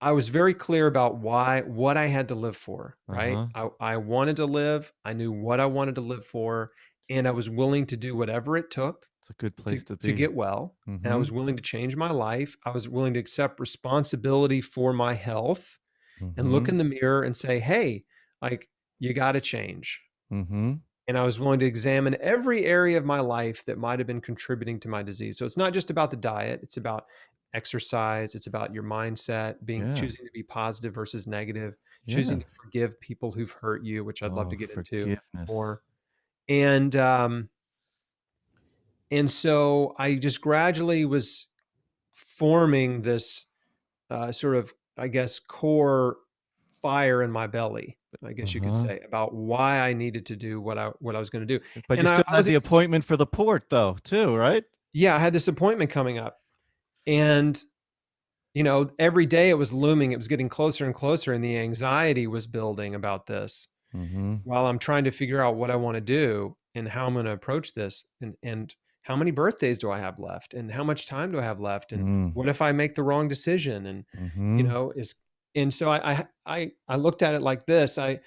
was very clear about what I had to live for, right? Uh-huh. I wanted to live. I knew what I wanted to live for, and I was willing to do whatever it took It's a good to place to to be. get well, and I Mm-hmm. was willing to change my life. I was willing to accept responsibility for my health and look Mm-hmm. in the mirror and say, "Hey, like you got to change." Mm-hmm. And I was willing to examine every area of my life that might have been contributing to my disease. So it's not just about the diet, it's about exercise, it's about your mindset, Yeah. choosing to be positive versus negative, Yeah. choosing to forgive people who've hurt you, which I'd love Oh, to get into forgiveness. more. And so I just gradually was forming this sort of, I guess, core fire in my belly, I guess you could Uh-huh. say, about why I needed to do what I was going to do. But you And still I had was, the appointment for the port though, too, right? yeah, I had this appointment coming up, and every day it was looming. It was getting closer and closer, and the anxiety was building about this, Mm-hmm. while I'm trying to figure out what I want to do and how I'm going to approach this, and how many birthdays do I have left, and how much time do I have left, and Mm. what if I make the wrong decision, and Mm-hmm. is and so I looked at it like this. It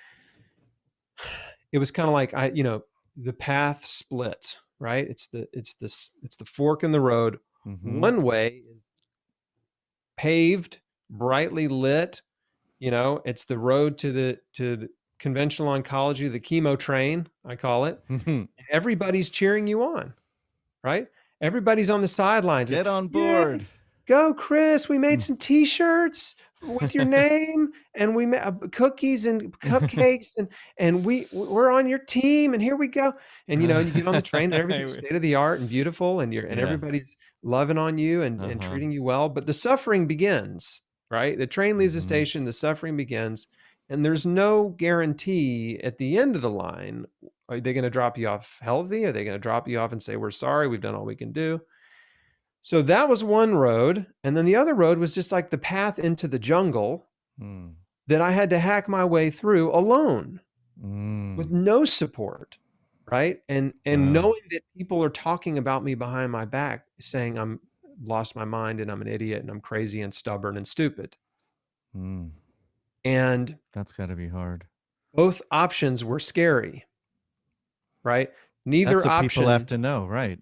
was kind of like the path split, right? It's the fork in the road. Mm-hmm. One way is paved, brightly lit. It's the road to the conventional oncology, the chemo train, I call it. Mm-hmm. Everybody's cheering you on, right? Everybody's on the sidelines. Get on Yeah, board. go, Chris. We made Mm. some T-shirts with your name, and we made cookies and cupcakes, and we're on your team, and here we go. And and you get on the train, and everything's state of the art and beautiful, and Yeah. everybody's loving on you and Uh-huh. treating you well. But the suffering begins, right? The train leaves the Mm-hmm. station, the suffering begins, and there's no guarantee at the end of the line. Are they going to drop you off healthy? Are they going to drop you off and say, "We're sorry, we've done all we can do"? So that was one road. And then the other road was just like the path into the jungle Mm. that I had to hack my way through alone with Mm. no support. Right. And Wow. knowing that people are talking about me behind my back, saying I'm lost my mind and I'm an idiot and I'm crazy and stubborn and stupid. Mm. And That's got to be hard. both options were scary. Right. That's Neither what people have option, to know, right?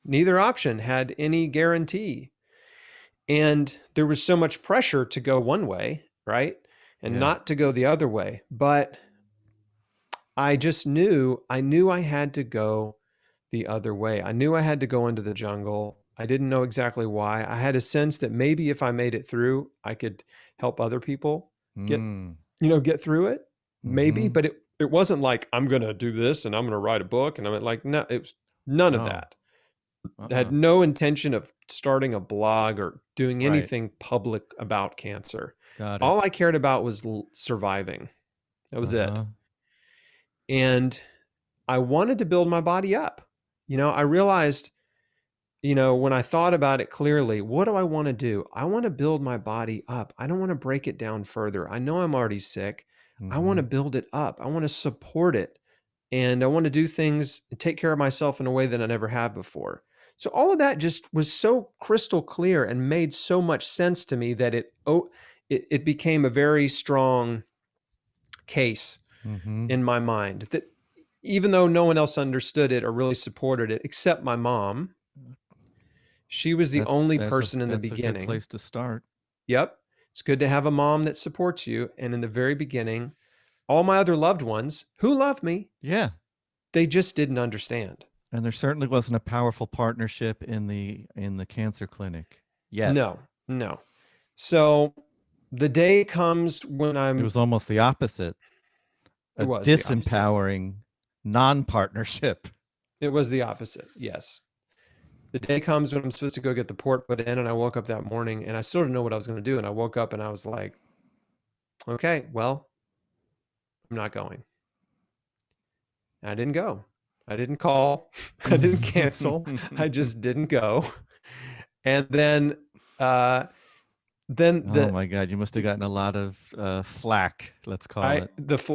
neither option had any guarantee. And there was so much pressure to go one way, right? And Yeah. not to go the other way. But I just knew, I had to go the other way. I knew I had to go into the jungle. I didn't know exactly why. I had a sense that maybe if I made it through, I could help other people get, Mm. get through it. Maybe, Mm-hmm. but it wasn't like I'm going to do this and I'm going to write a book, and I'm like, no, it was none of No. that. I had Uh-uh. no intention of starting a blog or doing Right. anything public about cancer. Got it. All I cared about was surviving. That was it. Uh-huh. And I wanted to build my body up. I realized when I thought about it clearly, what do I want to do? I want to build my body up. I don't want to break it down further. I know I'm already sick. I want to build it up. I want to support it. And I want to do things and take care of myself in a way that I never have before. So all of that just was so crystal clear and made so much sense to me that it became a very strong case in my mind, that even though no one else understood it or really supported it except my mom, she was the only person in the beginning. That's a good place to start. Yep. It's good to have a mom that supports you. And in the very beginning, all my other loved ones who love me, yeah, they just didn't understand. And there certainly wasn't a powerful partnership in the cancer clinic yet. No. So the day comes when it was almost the opposite. It was disempowering non-partnership. It was the opposite. Yes. The day comes when I'm supposed to go get the port put in, and I woke up that morning and I still didn't know what I was going to do. And I woke up and I was like, okay, well, I'm not going. And I didn't go. I didn't call. I didn't cancel. I just didn't go. And then, oh my God, you must have gotten a lot of flack, let's call it.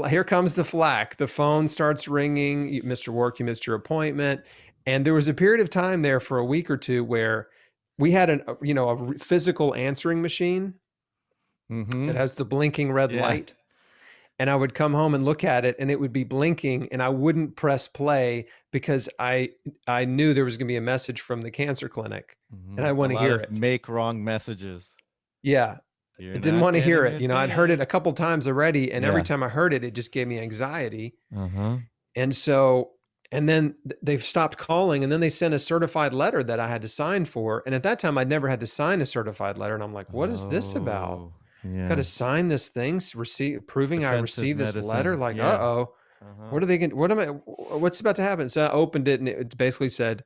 Here comes the flack. The phone starts ringing. Mr. Wark, you missed your appointment. And there was a period of time there for a week or two where we had a physical answering machine that has the blinking red light. And I would come home and look at it and it would be blinking and I wouldn't press play because I knew there was going to be a message from the cancer clinic and I want to hear it. Make wrong messages. Yeah. I didn't want to hear it. I'd heard it a couple times already. And every time I heard it, it just gave me anxiety. And so, and then they've stopped calling and then they sent a certified letter that I had to sign for. And at that time I'd never had to sign a certified letter. And I'm like, what is this about? Got to sign this thing, proving I received this letter. Like, what are they going to, what's about to happen? So I opened it and it basically said,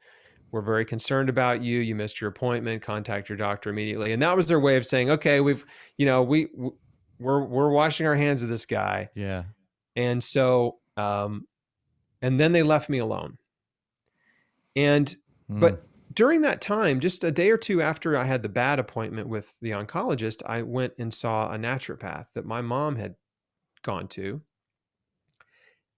we're very concerned about you. You missed your appointment. Contact your doctor immediately. And that was their way of saying, okay, we're washing our hands of this guy. Yeah. And so, and then they left me alone. And, but during that time, just a day or two after I had the bad appointment with the oncologist, I went and saw a naturopath that my mom had gone to.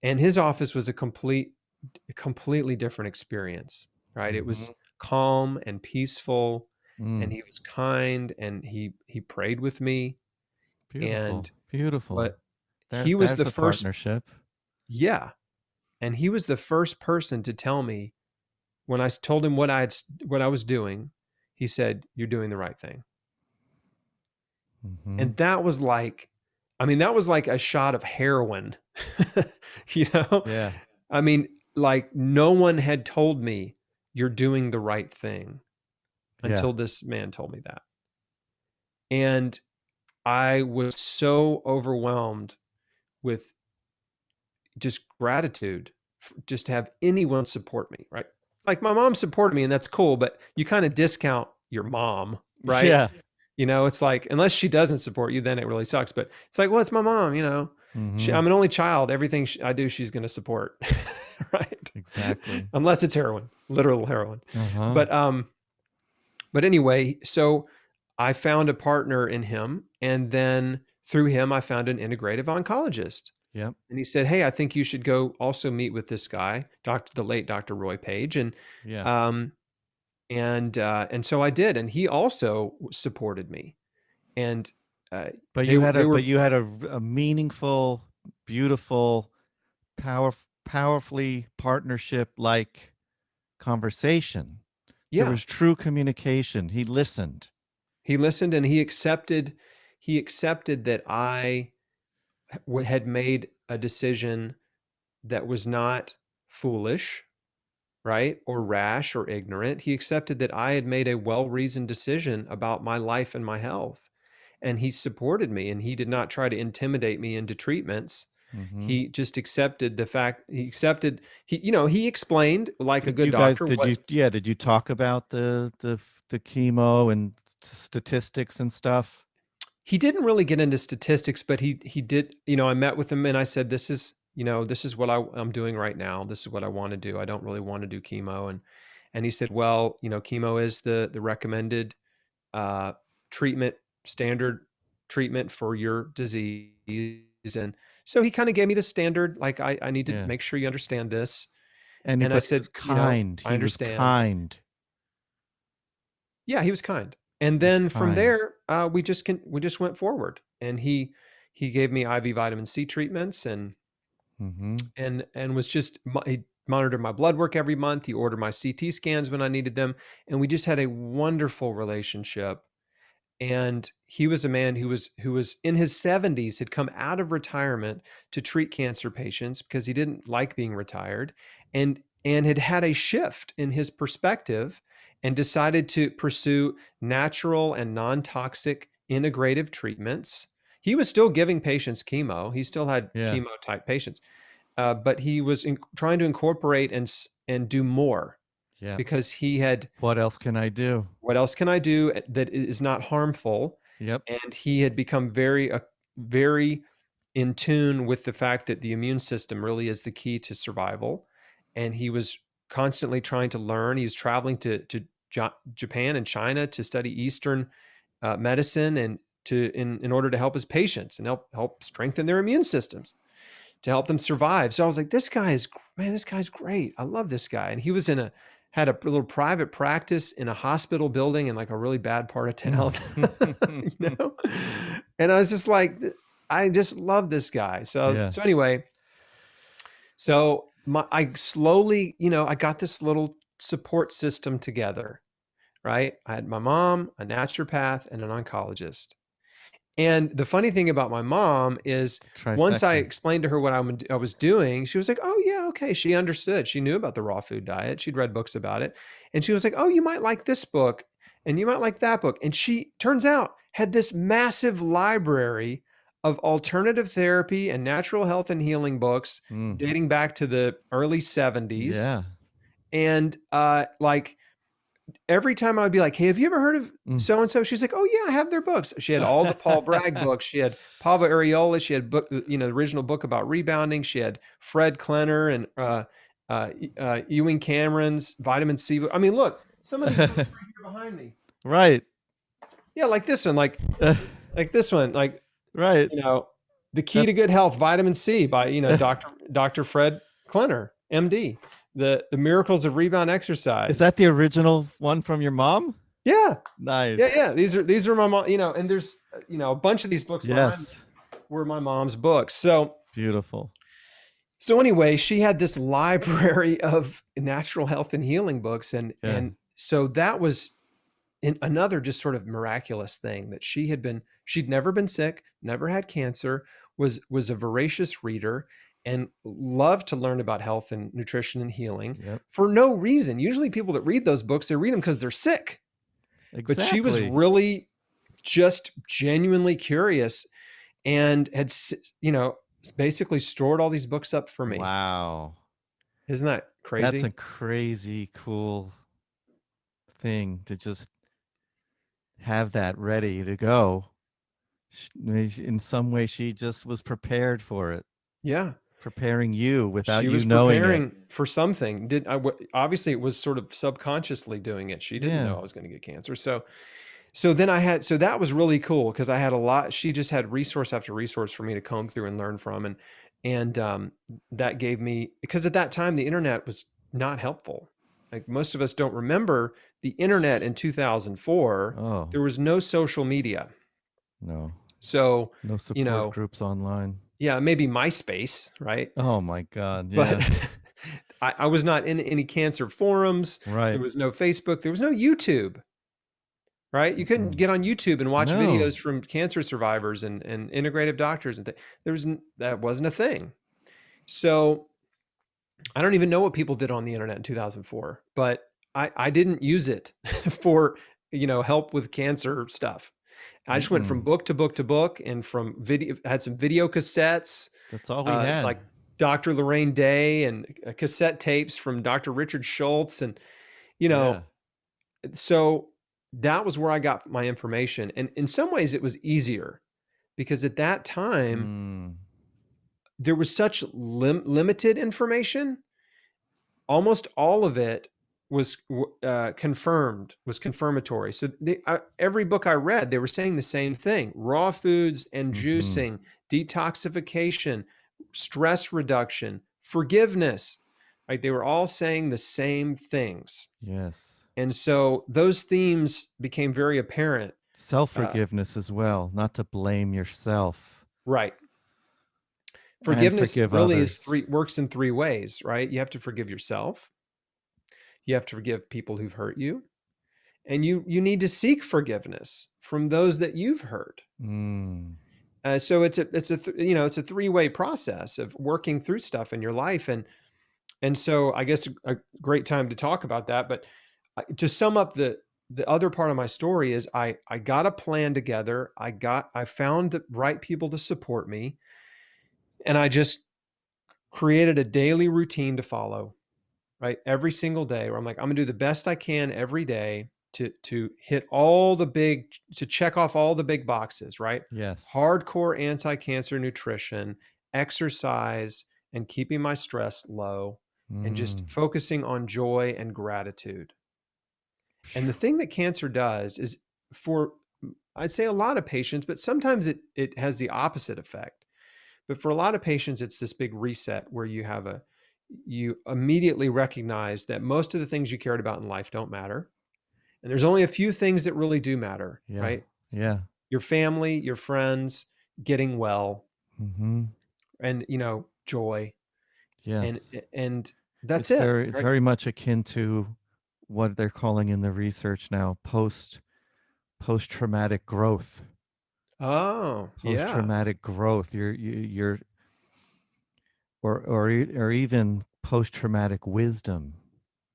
And his office was a completely different experience, right? It was calm and peaceful and he was kind and he prayed with me. Beautiful. But he was the first partnership. Yeah. And he was the first person to tell me, when I told him what I was doing, he said, you're doing the right thing. And that was like, that was like a shot of heroin, Yeah. Like no one had told me you're doing the right thing until this man told me that. And I was so overwhelmed with just gratitude, just to have anyone support me, right? Like my mom supported me and that's cool, but you kind of discount your mom, right? Yeah. It's like, unless she doesn't support you, then it really sucks. But it's like, well, it's my mom, I'm an only child. Everything I do, she's going to support. Right. Exactly. Unless it's heroin, literal heroin. But anyway, so I found a partner in him. And then through him, I found an integrative oncologist. Yep. And he said, hey, I think you should go also meet with this guy, the late Dr. Roy Page. And, and so I did. And he also supported me. And, but you had a meaningful, beautiful, powerfully partnership-like conversation. Yeah. There was true communication. He listened. And he accepted that I had made a decision that was not foolish, right? Or rash or ignorant. He accepted that I had made a well-reasoned decision about my life and my health. And he supported me and he did not try to intimidate me into treatments. He just accepted the fact he explained like a good doctor. Did you talk about the chemo and statistics and stuff? He didn't really get into statistics, but he did, I met with him and I said, this is this is what I'm doing right now. This is what I want to do. I don't really want to do chemo. And he said, well, chemo is the recommended uh, treatment, standard treatment for your disease. And so he kind of gave me the standard, like, I need to Yeah. make sure you understand this. And And I he was said, kind. I He was understand. kind. Yeah, he was kind. And He was then from kind. there, we just went forward. And he gave me IV vitamin C treatments, Mm-hmm. and was just he monitored my blood work every month. He ordered my CT scans when I needed them, and we just had a wonderful relationship. And he was a man who was in his 70s, had come out of retirement to treat cancer patients because he didn't like being retired, and had a shift in his perspective and decided to pursue natural and non-toxic integrative treatments. He was still giving patients chemo. He still had Yeah. chemo type patients, but he was trying to incorporate and do more Yeah. because he had, What else can I do? what else can I do that is not harmful? Yep. And he had become very in tune with the fact that the immune system really is the key to survival. And he was constantly trying to learn. He's traveling to Japan and China to study Eastern medicine, and in order to help his patients and help strengthen their immune systems to help them survive. So I was like, this guy's great. I love this guy. And he was had a little private practice in a hospital building in like a really bad part of town, you know? And I was just like, I just love this guy. So, Yeah. so anyway, I slowly, I got this little support system together, right? I had my mom, a naturopath, and an oncologist. And the funny thing about my mom is, once I Trifecta. explained to her what I was doing, she was like, oh, yeah, okay. She understood. She knew about the raw food diet. She'd read books about it. And she was like, oh, you might like this book and you might like that book. And she, turns out, had this massive library of alternative therapy and natural health and healing books Mm. dating back to the early 70s. Yeah. And like, every time I would be like, hey, have you ever heard of so-and-so? She's like, oh yeah, I have their books. She had all the Paul Bragg books. She had Pavo Areola. She had the original book about rebounding. She had Fred Klenner and Ewing Cameron's vitamin C book. I mean, look, some of these books right here behind me. Right. Yeah, like this one, like this one, like, right. The Key to Good Health, Vitamin C by, Dr. Fred Klenner, MD. The Miracles of Rebound Exercise. Is that the original one from your mom? Yeah. Nice. Yeah. These are my mom, and there's, a bunch of these books Yes. were my mom's books. So beautiful. So anyway, she had this library of natural health and healing books. And so that was another just sort of miraculous thing, that she'd never been sick, never had cancer, was a voracious reader, and loved to learn about health and nutrition and healing for no reason. Usually people that read those books, they read them because they're sick. Exactly. But she was really just genuinely curious and had, basically stored all these books up for me. Wow. Isn't that crazy? That's a crazy cool thing to just have that ready to go. In some way, she just was prepared for it. Yeah. Preparing you without you knowing it. She was preparing for something. Obviously it was sort of subconsciously doing it. She didn't know I was going to get cancer. So then that was really cool, because I had a lot. She just had resource after resource for me to comb through and learn from. And that gave me, because at that time, the internet was not helpful. Like, most of us don't remember the internet in 2004. Oh. There was no social media. No. So, no support groups online. Yeah, maybe MySpace, right? Oh my God. Yeah. But I was not in any cancer forums. Right. There was no Facebook. There was no YouTube. Right? You couldn't get on YouTube and watch videos from cancer survivors and integrative doctors and that wasn't a thing. So I don't even know what people did on the internet in 2004, but I didn't use it for, help with cancer stuff. I just went from book to book to book, and from video, had some video cassettes. That's all we had. Like Dr. Lorraine Day, and cassette tapes from Dr. Richard Schultz. And, so that was where I got my information. And in some ways it was easier, because at that time, there was such limited information. Almost all of it was confirmatory. So every book I read, they were saying the same thing: raw foods and Mm-hmm. juicing, detoxification, stress reduction, forgiveness. Like, they were all saying the same things. Yes. And so those themes became very apparent. Self-forgiveness as well, not to blame yourself Right. and Forgiveness forgive really others. works in three ways, right? You have to forgive yourself. You have to forgive people who've hurt you, and you need to seek forgiveness from those that you've hurt. Mm. So it's a three-way process of working through stuff in your life, and so I guess a great time to talk about that. But to sum up the other part of my story is I got a plan together. I found the right people to support me, and I just created a daily routine to follow, right? Every single day, where I'm like, I'm gonna do the best I can every day to hit all the big, to check off all the big boxes, right? Yes. Hardcore anti-cancer nutrition, exercise, and keeping my stress low, and just Mm. focusing on joy and gratitude. And the thing that cancer does is, for, I'd say, a lot of patients, but sometimes it has the opposite effect. But for a lot of patients, it's this big reset where you immediately recognize that most of the things you cared about in life don't matter. And there's only a few things that really do matter, Yeah. right? Yeah. Your family, your friends, getting well, Mm-hmm. and, joy. And Yes. and that's it, It's right? very much akin to what they're calling in the research now post-traumatic growth. Oh, yeah. Post-traumatic growth. You're or even post-traumatic wisdom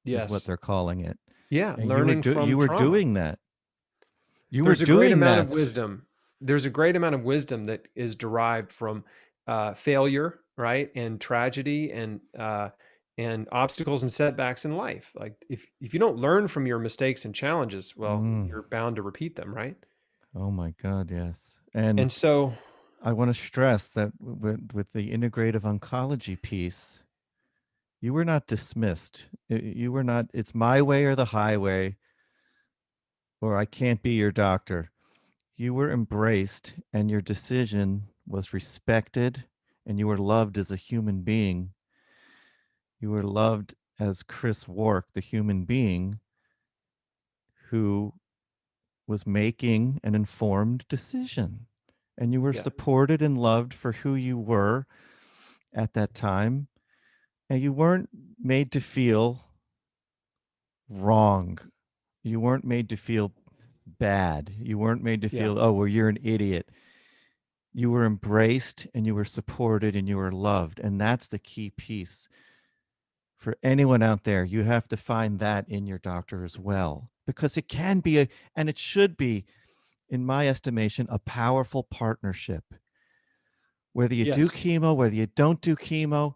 is what Yes. they're calling it. Yeah, And learning you from were trauma. doing that. You were There's a great doing amount of that. wisdom. There's a great amount of wisdom that is derived from failure, right, and tragedy, and obstacles and setbacks in life. Like, if you don't learn from your mistakes and challenges, well, Mm. you're bound to repeat them, right? Oh my God, yes. And And so, I want to stress that with the integrative oncology piece, you were not dismissed. You were not, it's my way or the highway, or I can't be your doctor. You were embraced, and your decision was respected, and you were loved as a human being. You were loved as Chris Wark, the human being who was making an informed decision. And you were yeah, supported and loved for who you were at that time. And you weren't made to feel wrong. You weren't made to feel bad. You weren't made to yeah, feel, oh, well, you're an idiot. You were embraced and you were supported and you were loved. And that's the key piece. For anyone out there, you have to find that in your doctor as well, because it can be and it should be, in my estimation, a powerful partnership. Whether you do yes, chemo, whether you don't do chemo,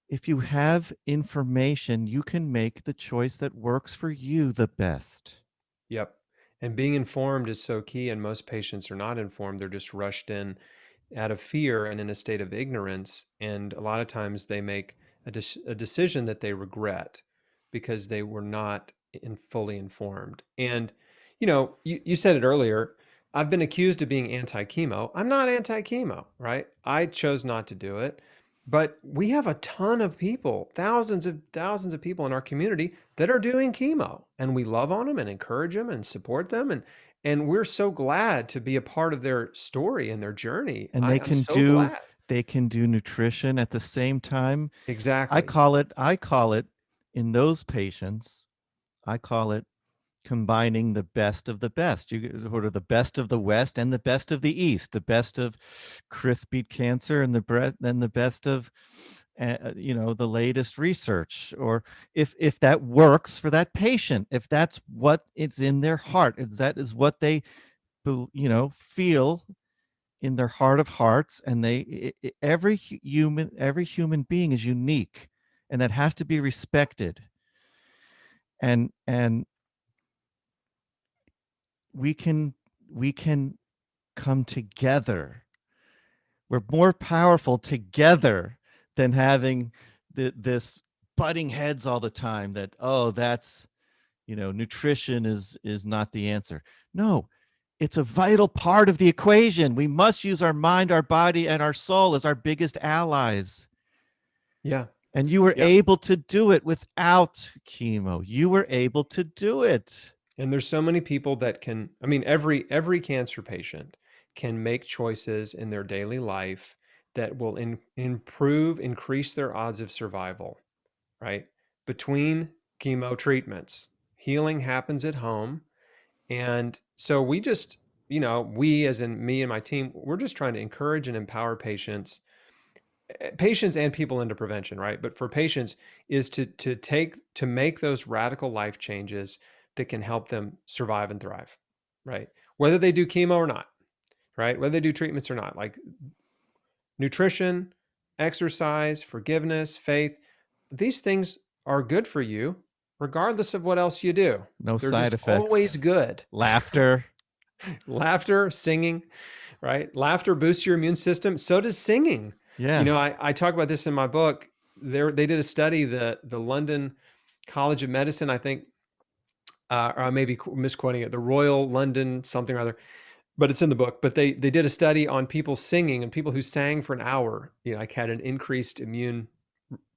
if you have information, you can make the choice that works for you the best. yep. And being informed is so key. And most patients are not informed; they're just rushed in out of fear and in a state of ignorance. And a lot of times they make a decision that they regret because they were not fully informed. And, you said it earlier. I've been accused of being anti chemo. I'm not anti chemo, right? I chose not to do it. But we have a ton of people, thousands of people in our community that are doing chemo, and we love on them and encourage them and support them. And we're so glad to be a part of their story and their journey. And I'm so glad. they can do nutrition at the same time. Exactly. I call it in those patients, I call it combining the best of the best. You sort of the best of the West and the best of the East, the best of Chris beat cancer and the best of the latest research. Or if that works for that patient, if that's what it's in their heart, if that is what they feel in their heart of hearts, and every human being is unique, and that has to be respected. And we can we can come together We're more powerful together than having this butting heads all the time that, oh, that's, nutrition is not the answer. No, it's a vital part of the equation. We must use our mind, our body, and our soul as our biggest allies. Yeah. And you were Yeah. able to do it without chemo. You were able to do it. And there's so many people that can, I mean, every cancer patient can make choices in their daily life that will increase their odds of survival, right? Between chemo treatments, healing happens at home. And so we just, we as in me and my team, we're just trying to encourage and empower patients and people into prevention, right? But for patients is to make those radical life changes that can help them survive and thrive, right? Whether they do chemo or not, right? Whether they do treatments or not, like nutrition, exercise, forgiveness, faith, these things are good for you regardless of what else you do. No They're side just effects. always good. Laughter. Laughter, singing, right? Laughter boosts your immune system. So does singing. Yeah. I talk about this in my book. They did a study, the London College of Medicine, I think, or I may be misquoting it, the Royal London something or other, but it's in the book. But they did a study on people singing, and people who sang for an hour, like had an increased immune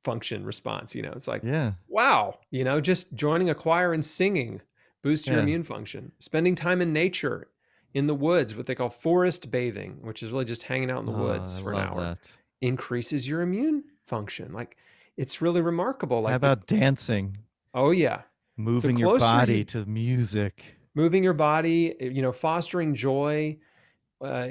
function response. It's like, Yeah. wow, just joining a choir and singing boosts your Yeah. immune function. Spending time in nature, in the woods, what they call forest bathing, which is really just hanging out in the woods I for an love hour, that. increases your immune function. Like, it's really remarkable. How Like, about dancing? oh yeah, the Moving your closer body you to music. moving your body, fostering joy, uh,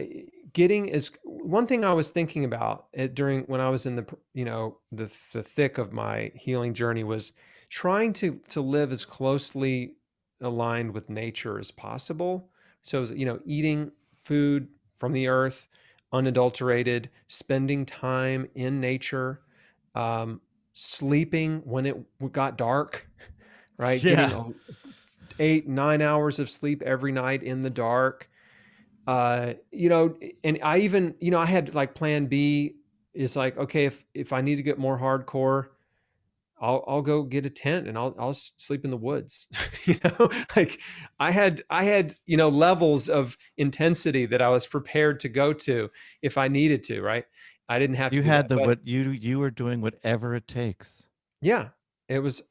getting is one thing I was thinking about during when I was in the thick of my healing journey, was trying to live as closely aligned with nature as possible. So, eating food from the earth, unadulterated, spending time in nature, um, sleeping when it got dark, right? Getting Yeah. 8-9 hours of sleep every night in the dark. And I even, I had like plan B is like, okay, if I need to get more hardcore, I'll go get a tent and I'll sleep in the woods. Like I had, levels of intensity that I was prepared to go to if I needed to, right? I didn't have to You do had that, but you were doing whatever it takes. yeah, it was,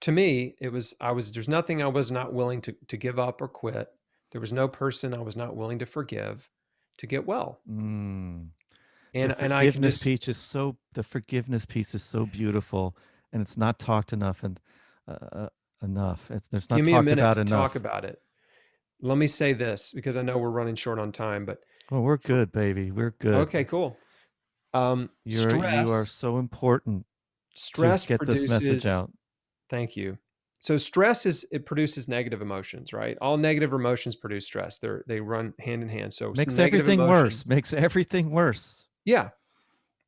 to me, there's nothing I was not willing to give up or quit. There was no person I was not willing to forgive to get well. And I can just, The forgiveness piece is so beautiful, and it's not talked enough and enough. There's not give me a talked minute about to talk enough. about it. Let me say this because I know we're running short on time, but Well, we're good, baby. We're good. okay, cool. You are so important to Stress get this message produces, out. thank you. So it produces negative emotions, right? All negative emotions produce stress. They run hand in hand. So Makes some negative everything emotion. worse. Makes everything worse. Yeah.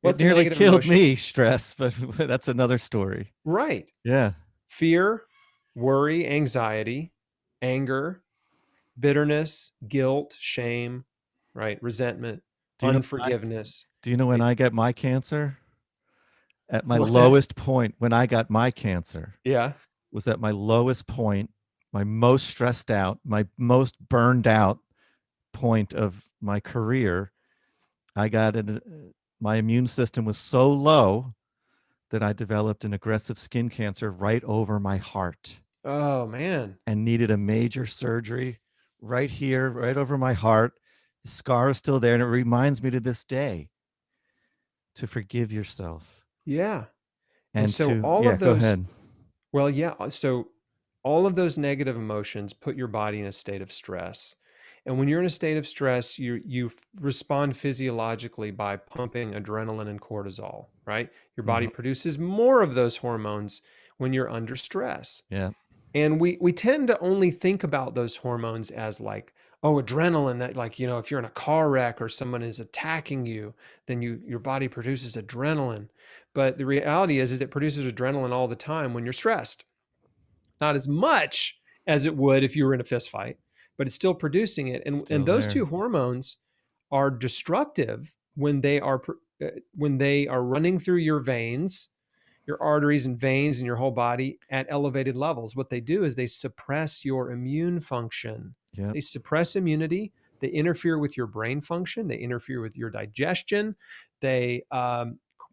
It nearly killed me, stress, but that's another story. Right. Yeah. Fear, worry, anxiety, anger, bitterness, guilt, shame, right? Resentment, Do you know unforgiveness. Do you know when I get my cancer? At my What's that? lowest point, when I got my cancer, Yeah. was at my lowest point, my most stressed out, my most burned out point of my career. My immune system was so low that I developed an aggressive skin cancer right over my heart Oh man. and needed a major surgery right here, right over my heart. The scar is still there, and it reminds me to this day to forgive yourself. Yeah. And And so to, all yeah, of go those, ahead. well, yeah. So all of those negative emotions put your body in a state of stress. And when you're in a state of stress, you respond physiologically by pumping adrenaline and cortisol, right? Your body Mhm. produces more of those hormones when you're under stress. Yeah. And we tend to only think about those hormones as like, oh, adrenaline, that like, if you're in a car wreck or someone is attacking you, then your body produces adrenaline. But the reality is it produces adrenaline all the time when you're stressed. Not as much as it would if you were in a fist fight, but it's still producing it. And Still those there. two hormones are destructive when they are running through your veins, your arteries and veins in your whole body at elevated levels, what they do is they suppress your immune function. Yep. They suppress immunity. They interfere with your brain function. They interfere with your digestion. They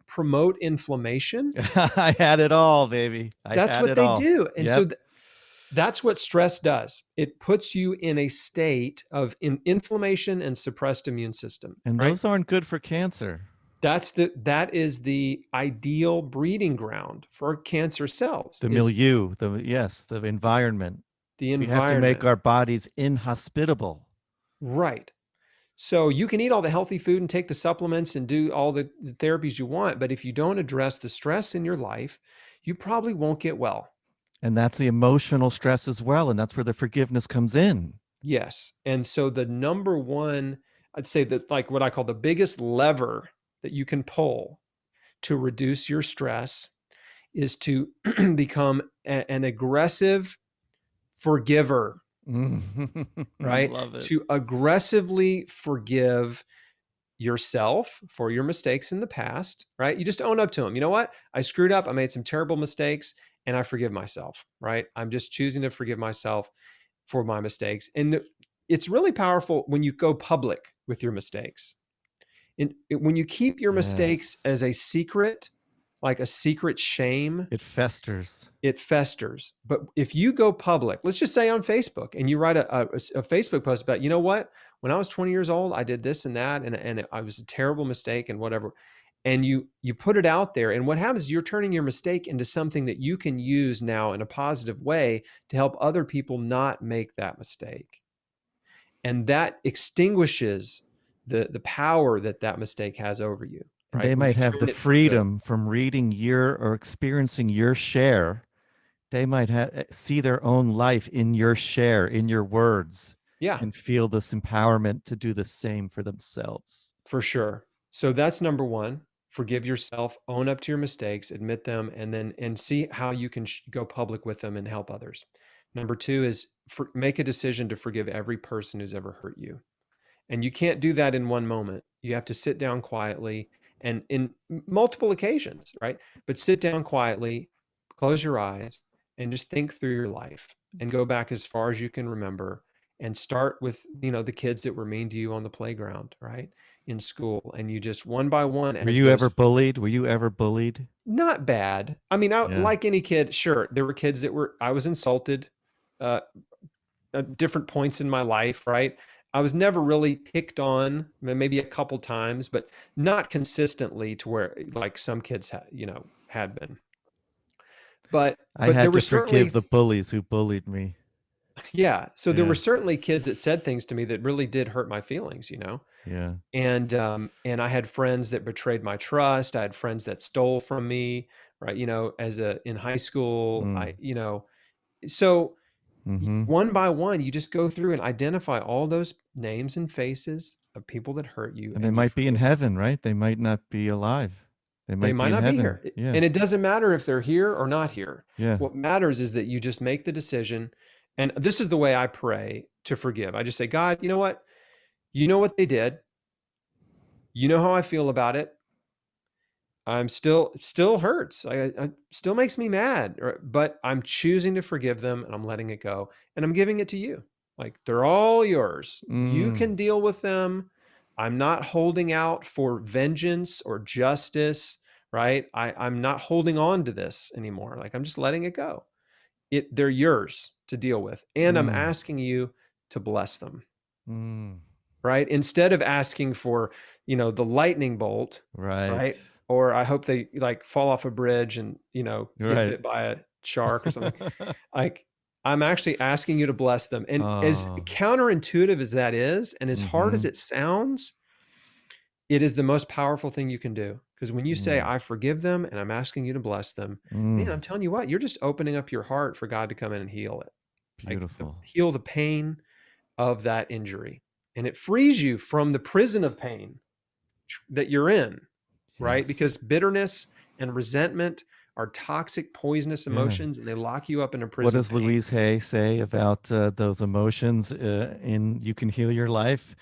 promote inflammation. I had it all, baby. That's had what it they all. do. And so Yep. that's what stress does. It puts you in a state of inflammation and suppressed immune system. And right? those aren't good for cancer. That is the ideal breeding ground for cancer cells. The milieu, the environment. The environment. We have to make our bodies inhospitable. Right. So you can eat all the healthy food and take the supplements and do all the therapies you want, but if you don't address the stress in your life, you probably won't get well. And that's the emotional stress as well. And that's where the forgiveness comes in. Yes. And so the number one, I'd say that like what I call the biggest lever that you can pull to reduce your stress is to become an aggressive forgiver, right? I love it. To aggressively forgive yourself for your mistakes in the past, right? You just own up to them. You know what? I screwed up. I made some terrible mistakes and I forgive myself, right? I'm just choosing to forgive myself for my mistakes. And it's really powerful when you go public with your mistakes. When you keep your mistakes as a secret, like a secret shame, it festers. But if you go public, let's just say on Facebook, and you write a Facebook post about, you know what, when I was 20 years old, I did this and that, and it was a terrible mistake and whatever. And you put it out there, and what happens is you're turning your mistake into something that you can use now in a positive way to help other people not make that mistake. And that extinguishes the power that mistake has over you. Right? They might have the freedom from reading or experiencing your share. They might see their own life in your share, in your words. Yeah. And feel this empowerment to do the same for themselves. For sure. So that's number one. Forgive yourself, own up to your mistakes, admit them, and see how you can go public with them and help others. Number two is make a decision to forgive every person who's ever hurt you. And you can't do that in one moment. You have to sit down quietly and in multiple occasions, right? But sit down quietly, close your eyes, and just think through your life and go back as far as you can remember and start with, the kids that were mean to you on the playground, right? In school. And you just one by one. Were you ever bullied? Were you ever bullied? Not bad. I mean, like any kid, sure. There were kids I was insulted at different points in my life, right? I was never really picked on, maybe a couple times, but not consistently to where like some kids had been. But I had to forgive the bullies who bullied me. Yeah. So there were certainly kids that said things to me that really did hurt my feelings, Yeah. And I had friends that betrayed my trust. I had friends that stole from me, right? In high school, so one by one, you just go through and identify all those names and faces of people that hurt you. And they might be in heaven, right? They might not be alive. They might not be here. Yeah. And it doesn't matter if they're here or not here. Yeah. What matters is that you just make the decision. And this is the way I pray to forgive. I just say, God, you know what? You know what they did. You know how I feel about it. I'm still hurts. I still makes me mad, but I'm choosing to forgive them and I'm letting it go and I'm giving it to you. Like they're all yours. You can deal with them. I'm not holding out for vengeance or justice, right? I'm not holding on to this anymore. Like I'm just letting it go. They're yours to deal with. And I'm asking you to bless them. Right? Instead of asking for, the lightning bolt, right? Or I hope they like fall off a bridge and, get bit by a shark or something. Like I'm actually asking you to bless them. And as counterintuitive as that is, and as hard as it sounds, it is the most powerful thing you can do. Because when you say, I forgive them and I'm asking you to bless them, man, I'm telling you what, you're just opening up your heart for God to come in and heal it. Beautiful. Like heal the pain of that injury. And it frees you from the prison of pain that you're in, right? Because bitterness and resentment are toxic, poisonous emotions, and they lock you up in a prison. What does Louise Hay say about those emotions? You can heal your life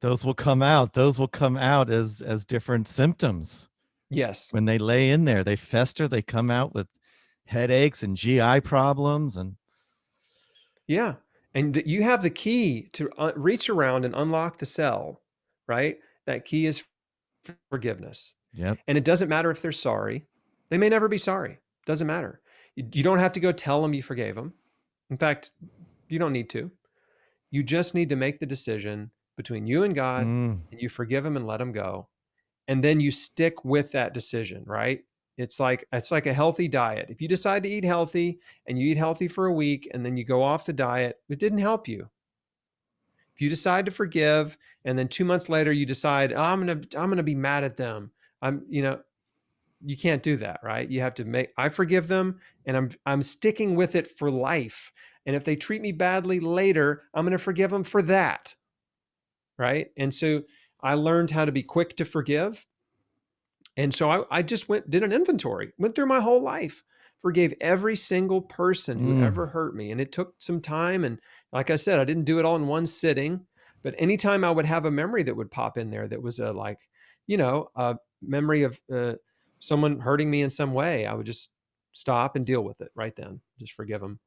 those will come out. Those will come out as different symptoms. Yes. When they lay in there, they fester, they come out with headaches and GI problems. And Yeah. And you have the key to reach around and unlock the cell, right? That key is forgiveness. yep. And it doesn't matter if they're sorry. They may never be sorry. Doesn't matter. You don't have to go tell them you forgave them. In fact, you don't need to. You just need to make the decision between you and God, Mm, and you forgive them and let them go. And then you stick with that decision, right? It's like a healthy diet. If you decide to eat healthy and you eat healthy for a week and then you go off the diet, it didn't help you. If you decide to forgive and then 2 months later you decide, oh, I'm gonna be mad at them. You can't do that, right? You have to I forgive them and I'm sticking with it for life. And if they treat me badly later, I'm gonna forgive them for that. Right. And so I learned how to be quick to forgive. And so I just did an inventory, went through my whole life, forgave every single person who mm. ever hurt me. And it took some time. And like I said, I didn't do it all in one sitting, but anytime I would have a memory that would pop in there that was a memory of someone hurting me in some way, I would just stop and deal with it right then, just forgive them.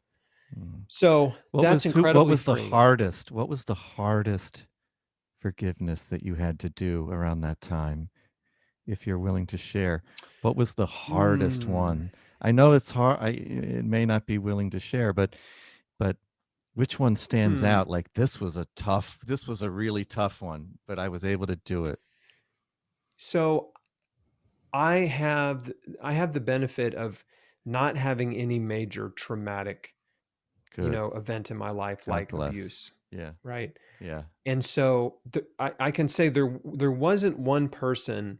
So that's incredibly what was the freeing. hardest? What was the hardest forgiveness that you had to do around that time? If you're willing to share, what was the hardest one? I know it's hard. It may not be willing to share, but which one stands out? Like this was a really tough one, but I was able to do it. So I have the benefit of not having any major traumatic, Good. event in my life God like bless. abuse. Yeah. Right. Yeah. And so I can say there wasn't one person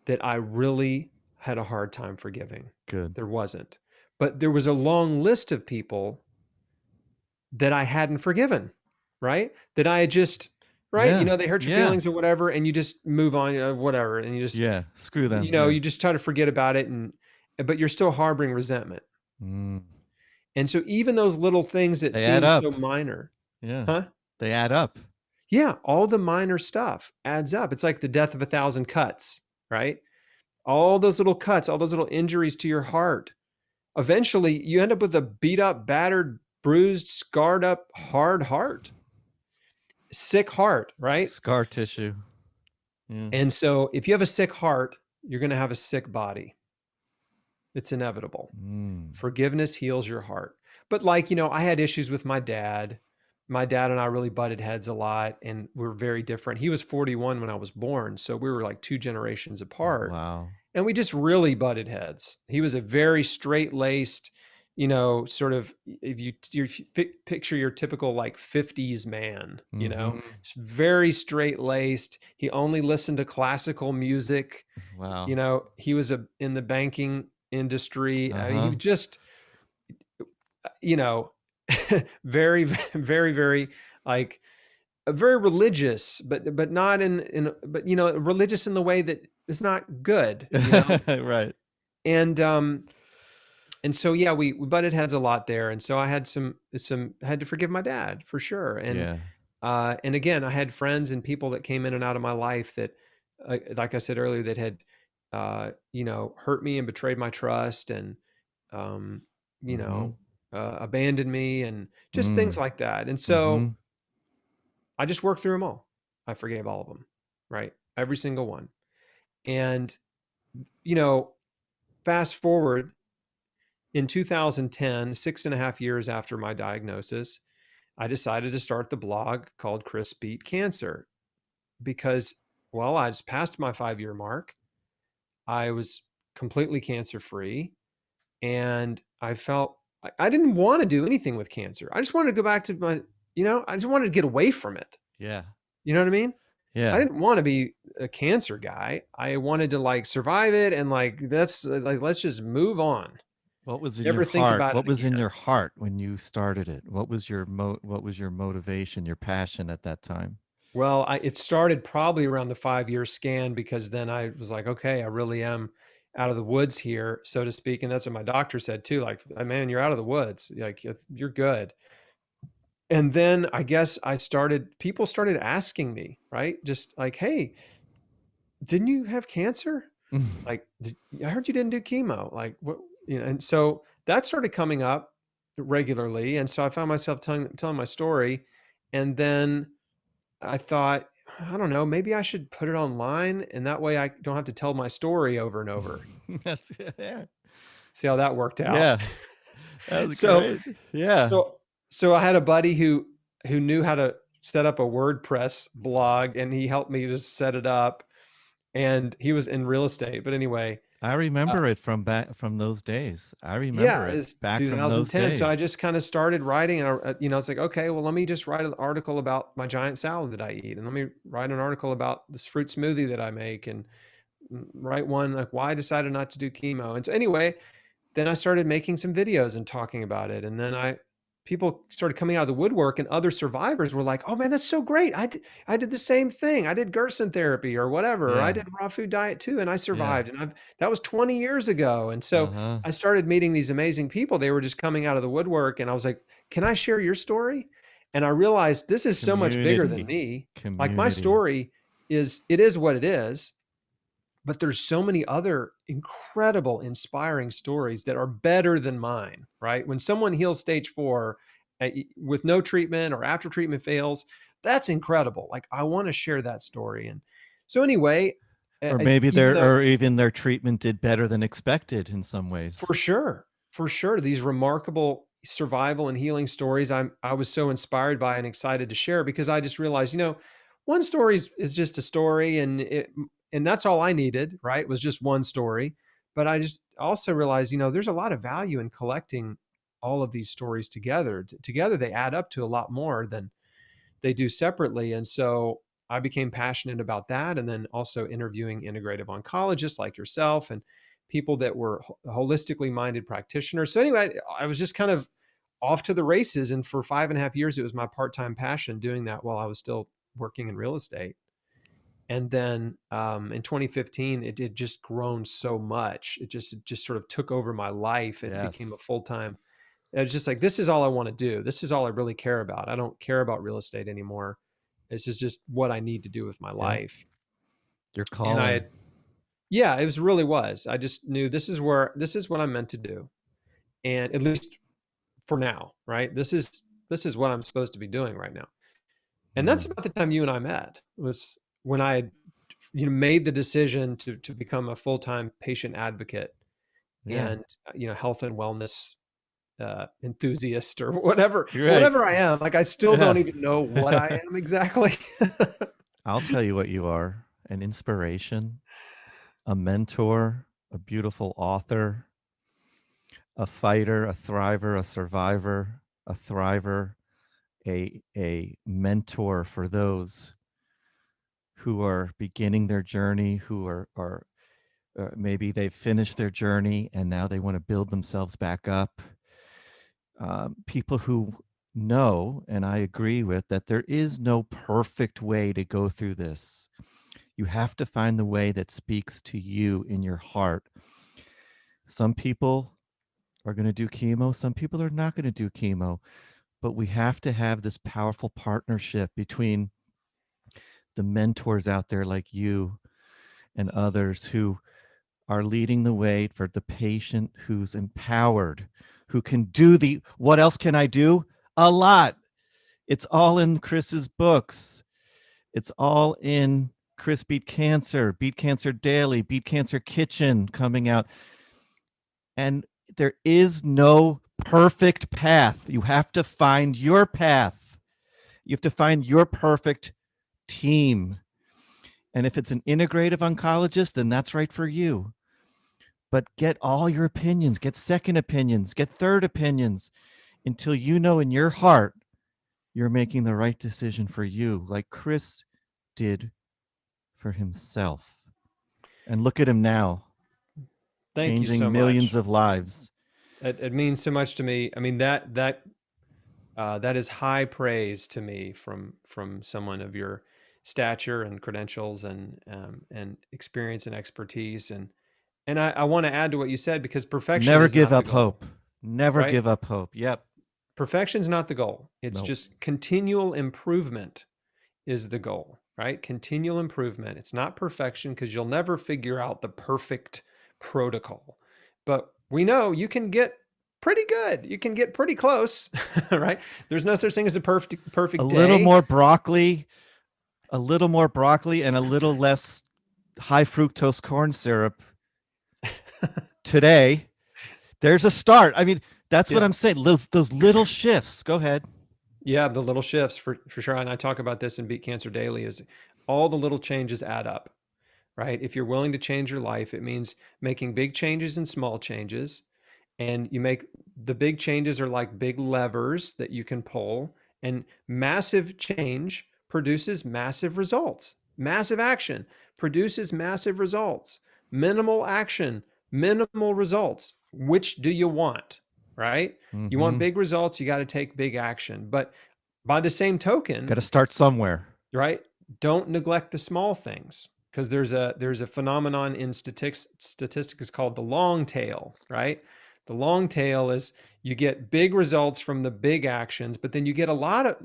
that I really had a hard time forgiving. Good. There wasn't. But there was a long list of people that I hadn't forgiven, right? That I had just, right? Yeah. They hurt your Yeah. feelings or whatever, and you just move on, whatever. And you just, Yeah. Screw them. Yeah. you just try to forget about it. But you're still harboring resentment. Mm. And so even those little things that They add seem so up. minor, Yeah. huh? They add up. Yeah, all the minor stuff adds up. It's like the death of 1,000 cuts, right? All those little cuts, all those little injuries to your heart. Eventually, you end up with a beat up, battered, bruised, scarred up, hard heart, sick heart, right? Scar tissue. Yeah. And so, if you have a sick heart, you're going to have a sick body. It's inevitable. Forgiveness heals your heart. But I had issues with my dad. My dad and I really butted heads a lot, and we're very different. He was 41 when I was born, so we were like 2 generations apart. Wow. And we just really butted heads. He was a very straight-laced, sort of, if you picture your typical like 50s man, very straight-laced. He only listened to classical music. Wow. He was in the banking industry. I mean, he just, very, very, very like very religious, but not but religious in the way that is not good, Right. And so yeah, we butted heads a lot there, and so I had had to forgive my dad for sure, and and again, I had friends and people that came in and out of my life that, like I said earlier, that had hurt me and betrayed my trust, and abandoned me, and just things like that. And so I just worked through them all. I forgave all of them, right? Every single one. And, fast forward in 2010, 6.5 years after my diagnosis, I decided to start the blog called Chris Beat Cancer because, well, I just passed my 5-year mark. I was completely cancer free, and I felt I didn't want to do anything with cancer. I just wanted to go back to my, I just wanted to get away from it. Yeah. You know what I mean? Yeah. I didn't want to be a cancer guy. I wanted to survive it, and let's just move on. What was in your heart? What was in your heart when you started it? What was your motivation, your passion at that time? Well, it started probably around the 5-year scan, because then I was like, okay, I really am out of the woods here, so to speak. And that's what my doctor said too. Like, man, you're out of the woods. Like, you're good. And then I guess people started asking me, right? Just like, hey, didn't you have cancer? Like, I heard you didn't do chemo. Like, what, and so that started coming up regularly. And so I found myself telling my story. And then I thought, I don't know, maybe I should put it online, and that way I don't have to tell my story over and over. That's yeah. See how that worked out. Yeah. That was So, great. Yeah. so, so I had a buddy who knew how to set up a WordPress blog, and he helped me just set it up. And he was in real estate, but anyway, I remember it from those days. I remember yeah, it it's back from those 2010. So I days. just kind of started writing, it's like, okay, well, let me just write an article about my giant salad that I eat. And let me write an article about this fruit smoothie that I make, and write one like why I decided not to do chemo. And so anyway, then I started making some videos and talking about it. And then people started coming out of the woodwork, and other survivors were like, oh man, that's so great. I did the same thing. I did Gerson therapy or whatever, or I Yeah. did raw food diet too, and I Yeah. survived. And that was 20 years ago. And so Uh-huh. I started meeting these amazing people. They were just coming out of the woodwork, and I was like, can I share your story? And I realized this is so much bigger than Community. me. Like, my Community. story is what it is, but there's so many other incredible, inspiring stories that are better than mine, right? When someone heals stage 4 with no treatment, or after treatment fails, that's incredible. Like, I want to share that story. And so anyway, Or maybe even though, even their treatment did better than expected in some ways. for sure, these remarkable survival and healing stories, I was so inspired by and excited to share, because I just realized, one story is just a story, and that's all I needed, right? It was just one story. But I just also realized, there's a lot of value in collecting all of these stories together. Together, they add up to a lot more than they do separately. And so I became passionate about that. And then also interviewing integrative oncologists like yourself, and people that were holistically minded practitioners. So anyway, I was just kind of off to the races. And for 5.5 years, it was my part-time passion, doing that while I was still working in real estate. And then in 2015, it had just grown so much. It just sort of took over my life. It became a Yes. full-time. It's just like, this is all I want to do. This is all I really care about. I don't care about real estate anymore. This is just what I need to do with my Yep. life. Your And calling. yeah, really was. I just knew this is what I'm meant to do. And at least for now, right? This is what I'm supposed to be doing right now. And that's Mm. about the time you and I met, was when I had, made the decision to become a full-time patient advocate, Yeah. and, health and wellness enthusiast, or whatever You're right. whatever I am. Like, I still Yeah. don't even know what I am exactly. I'll tell you what you are: an inspiration, a mentor, a beautiful author, a fighter, a thriver, a survivor, a thriver, a mentor for those who are beginning their journey, who are maybe they've finished their journey and now they want to build themselves back up. People who know, and I agree with, that there is no perfect way to go through this. You have to find the way that speaks to you in your heart. Some people are going to do chemo, some people are not going to do chemo, but we have to have this powerful partnership between the mentors out there like you and others who are leading the way for the patient who's empowered, who can do what else can I do? A lot. It's all in Chris's books. It's all in Chris Beat Cancer Daily, Beat Cancer Kitchen coming out. And there is no perfect path. You have to find your path. You have to find your perfect team. And if it's an integrative oncologist, then that's right for you. But get all your opinions, get second opinions, get third opinions, until you know in your heart you're making the right decision for you, like Chris did for himself. And look at him now, Thank you changing so millions much. of lives. It means so much to me. I mean, that is high praise to me from someone of your stature and credentials, and experience and expertise. And I want to add to what you said, because perfection Never is give not the up goal, hope. Never right? give up hope. Yep. Perfection's not the goal. It's Nope. just continual improvement is the goal, right? Continual improvement. It's not perfection because you'll never figure out the perfect protocol. But we know you can get pretty good. You can get pretty close, right? There's no such thing as a A perfect little day. more broccoli, a little more broccoli, and a little less high fructose corn syrup today. There's a start. I mean, that's what Yeah. I'm saying. Those little shifts. Go ahead. Yeah, the little shifts for sure. And I talk about this in Beat Cancer Daily is all the little changes add up, right? If you're willing to change your life, it means making big changes and small changes. And you make the big changes are like big levers that you can pull, and massive change produces massive results. Massive action produces massive results. Minimal action, minimal results. Which do you want, right? You want Mm-hmm. big results, you got to take big action. But by the same token, Got to start somewhere. right? Don't neglect the small things, because there's a phenomenon in statistics called the long tail, right? The long tail is you get big results from the big actions, but then you get a lot of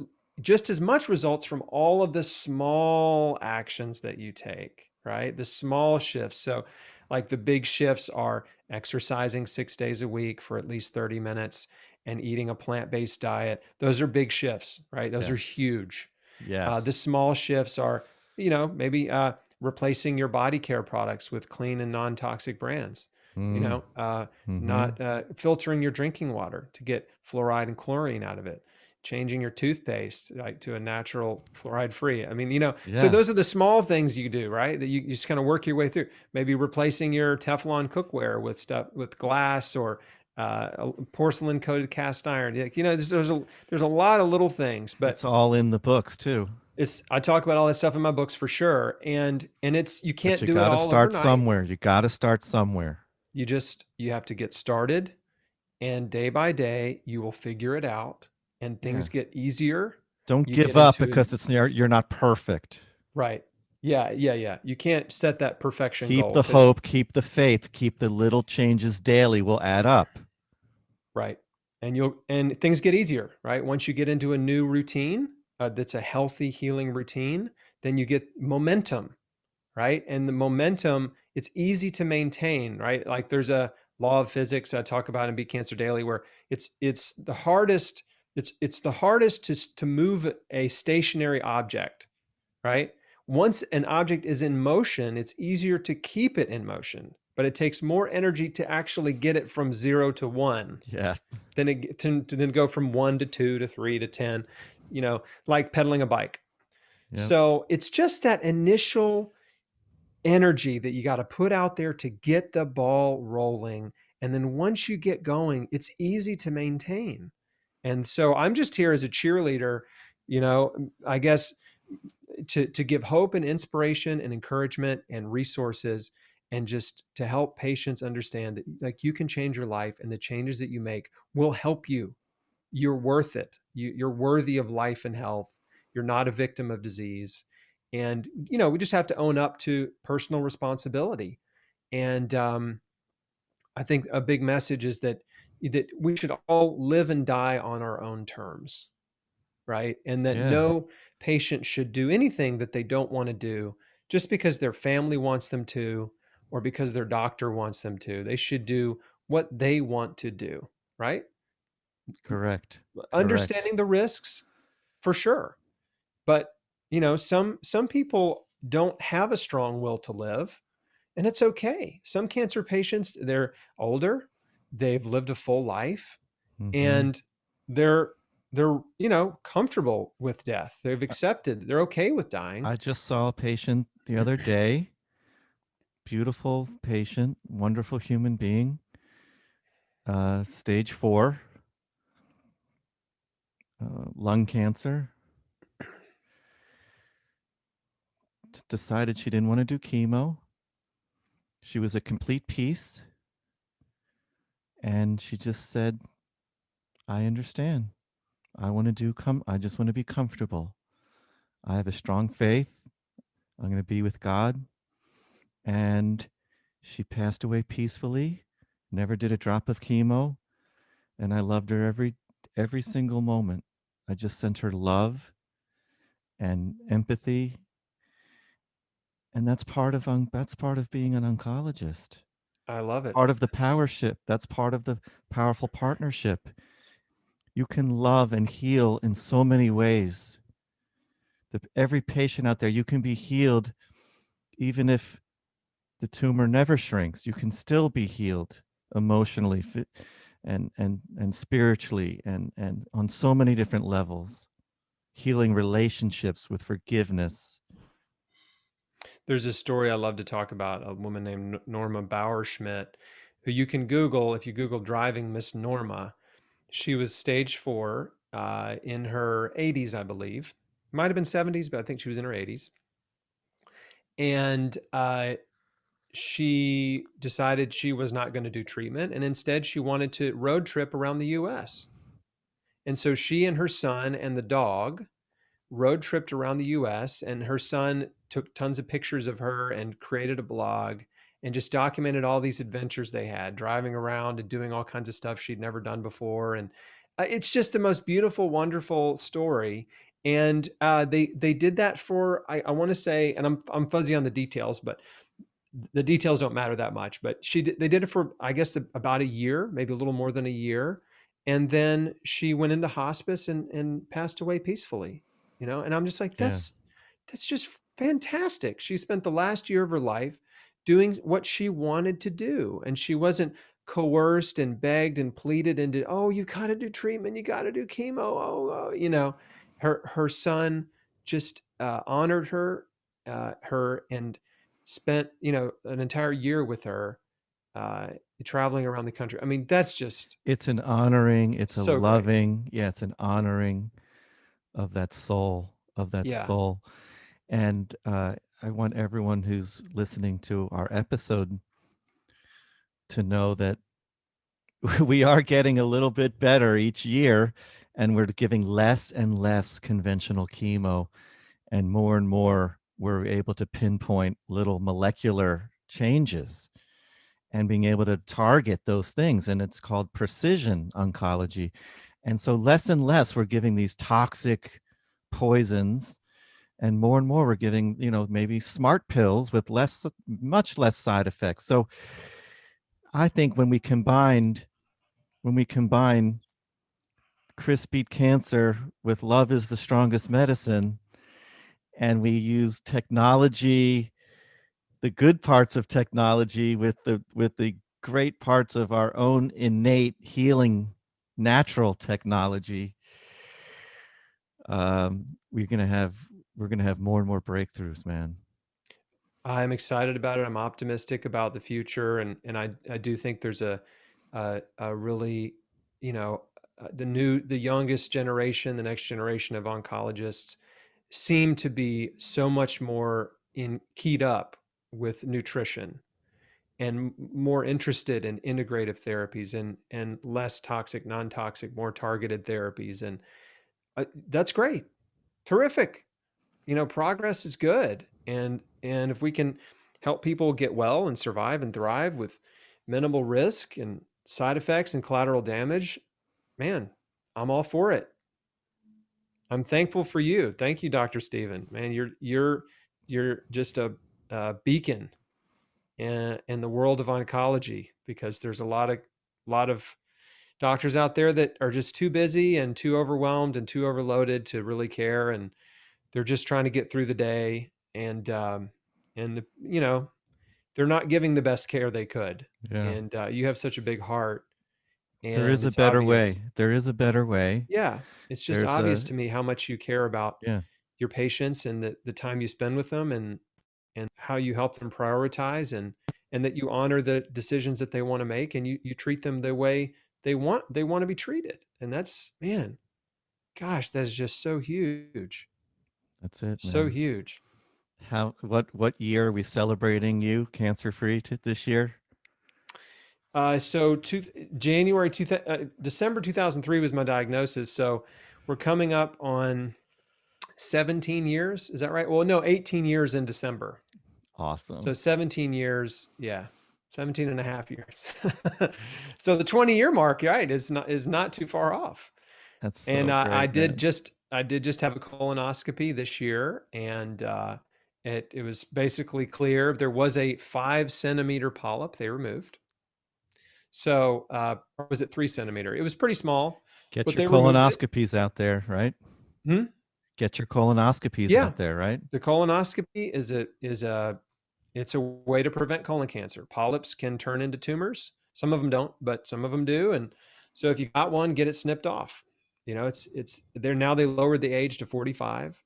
just as much results from all of the small actions that you take, right? The small shifts. So like the big shifts are exercising 6 days a week for at least 30 minutes and eating a plant-based diet. Those are big shifts, right? Those are Yes. huge. The Yes. small shifts are, maybe replacing your body care products with clean and non-toxic brands. Mm. Mm-hmm. Not filtering your drinking water to get fluoride and chlorine out of it. Changing your toothpaste like to a natural fluoride free. I mean, so Yeah. those are the small things you do, right? That you just kind of work your way through. Maybe replacing your Teflon cookware with glass or porcelain coated cast iron. There's a lot of little things, but It's all in the books too. I talk about all that stuff in my books for sure. And you But can't you do it got to all start overnight. somewhere. You got to start somewhere. You have to get started, and day by day you will figure it out, and Yeah. things get easier. Don't You give get up into it. because you're not perfect. Right. Yeah, yeah, yeah. You can't set that perfection Keep goal the because hope, keep the faith, keep the little changes daily will add up. right. And things get easier, right? Once you get into a new routine, that's a healthy healing routine, then you get momentum, right? And the momentum, it's easy to maintain, right? Like there's a law of physics I talk about in Beat Cancer Daily where it's the hardest it's the hardest to move a stationary object, right? Once an object is in motion, it's easier to keep it in motion, but it takes more energy to actually get it from 0 to 1 Yeah. to then go from 1 to 2 to 3 to 10, like pedaling a bike. Yep. So it's just that initial energy that you got to put out there to get the ball rolling. And then once you get going, it's easy to maintain. And so I'm just here as a cheerleader, I guess to give hope and inspiration and encouragement and resources, and just to help patients understand that like you can change your life, and the changes that you make will help you. You're worth it. You're worthy of life and health. You're not a victim of disease. And, we just have to own up to personal responsibility. And I think a big message is that we should all live and die on our own terms, right? And that Yeah. no patient should do anything that they don't want to do just because their family wants them to, or because their doctor wants them to. They should do what they want to do, right? Correct. Correct. Understanding the risks for sure. But, some people don't have a strong will to live, and it's okay. Some cancer patients, they're older, they've lived a full life, Mm-hmm. and they're comfortable with death. They've accepted. They're okay with dying. I just saw a patient the other day. Beautiful patient, wonderful human being. Stage 4, lung cancer. Just decided she didn't want to do chemo. She was a complete peace. And she just said, I understand. I just want to be comfortable. I have a strong faith. I'm going to be with God. And she passed away peacefully, never did a drop of chemo. And I loved her every single moment. I just sent her love and empathy, and that's part of being an oncologist. I love it. Part of the That's, powership. That's part of the powerful partnership. You can love and heal in so many ways. Every patient out there, you can be healed even if the tumor never shrinks. You can still be healed emotionally and spiritually and on so many different levels. Healing relationships with forgiveness. there's a story I love to talk about, a woman named Norma Bauer-Schmidt, who you can Google. If you Google driving Miss Norma, she was stage 4 in her 80s, I believe. Might have been 70s, but I think she was in her 80s. And she decided she was not going to do treatment. And instead, she wanted to road trip around the US. And so she and her son and the dog road tripped around the US, and her son took tons of pictures of her and created a blog and just documented all these adventures they had, driving around and doing all kinds of stuff she'd never done before. And it's just the most beautiful, wonderful story. And they did that for, I want to say, and I'm fuzzy on the details, but the details don't matter that much. But they did it for, I guess, about a year, maybe a little more than a year. And then she went into hospice and passed away peacefully, and I'm just like, Yeah. that's just fantastic. She spent the last year of her life doing what she wanted to do, and she wasn't coerced and begged and pleaded into, oh, you got to do treatment, you got to do chemo, her son just honored her and spent an entire year with her, uh traveling around the country. I mean, that's just It's an honoring, it's a so great. loving, yeah, it's an honoring of that soul, of that Yeah. soul. And I want everyone who's listening to our episode to know that we are getting a little bit better each year, and we're giving less and less conventional chemo, and more we're able to pinpoint little molecular changes and being able to target those things. And it's called precision oncology. And so less and less we're giving these toxic poisons, and more we're giving, maybe smart pills with much less side effects. So I think when we combine Chris beat cancer with love is the strongest medicine, and we use technology, the good parts of technology with the great parts of our own innate healing natural technology, we're gonna have more and more breakthroughs, man. I'm excited about it. I'm optimistic about the future, and I do think there's a really, you know the youngest generation, the next generation of oncologists seem to be so much more in keyed up with nutrition and more interested in integrative therapies and less toxic, non-toxic, more targeted therapies. And that's great. Terrific. Progress is good. And if we can help people get well and survive and thrive with minimal risk and side effects and collateral damage, man, I'm all for it. I'm thankful for you. Thank you, Dr. Stephen. Man, you're just a beacon in the world of oncology, because there's a lot of doctors out there that are just too busy and too overwhelmed and too overloaded to really care, and they're just trying to get through the day, and they're not giving the best care they could. Yeah. And you have such a big heart, There and is a it's better obvious. way. There is a better way. Yeah, it's just There's obvious a to me how much you care about Yeah. your patients and the time you spend with them, and how you help them prioritize, and that you honor the decisions that they want to make, and you treat them the way they want to be treated. And that's, man, gosh, that is just so huge. That's it, So man. huge. What year are we celebrating you cancer-free this year? So January December 2003 was my diagnosis. So we're coming up on 17 years. Is that right? Well, no, 18 years in December. So Awesome. 17 years. Yeah. 17 and a half years. So the 20-year mark, right, is not too far off. That's so And I great, did man. just have a colonoscopy this year, and it was basically clear. There was a 5 centimeter polyp they removed. So, or was it 3 centimeter? It was pretty small, Get but your they removed it. colonoscopies out there, right? Hmm? Get your colonoscopies Yeah, out there, right? the colonoscopy it's a way to prevent colon cancer. Polyps can turn into tumors. Some of them don't, but some of them do. And so if you got one, get it snipped off. It's they're now they lowered the age to 45.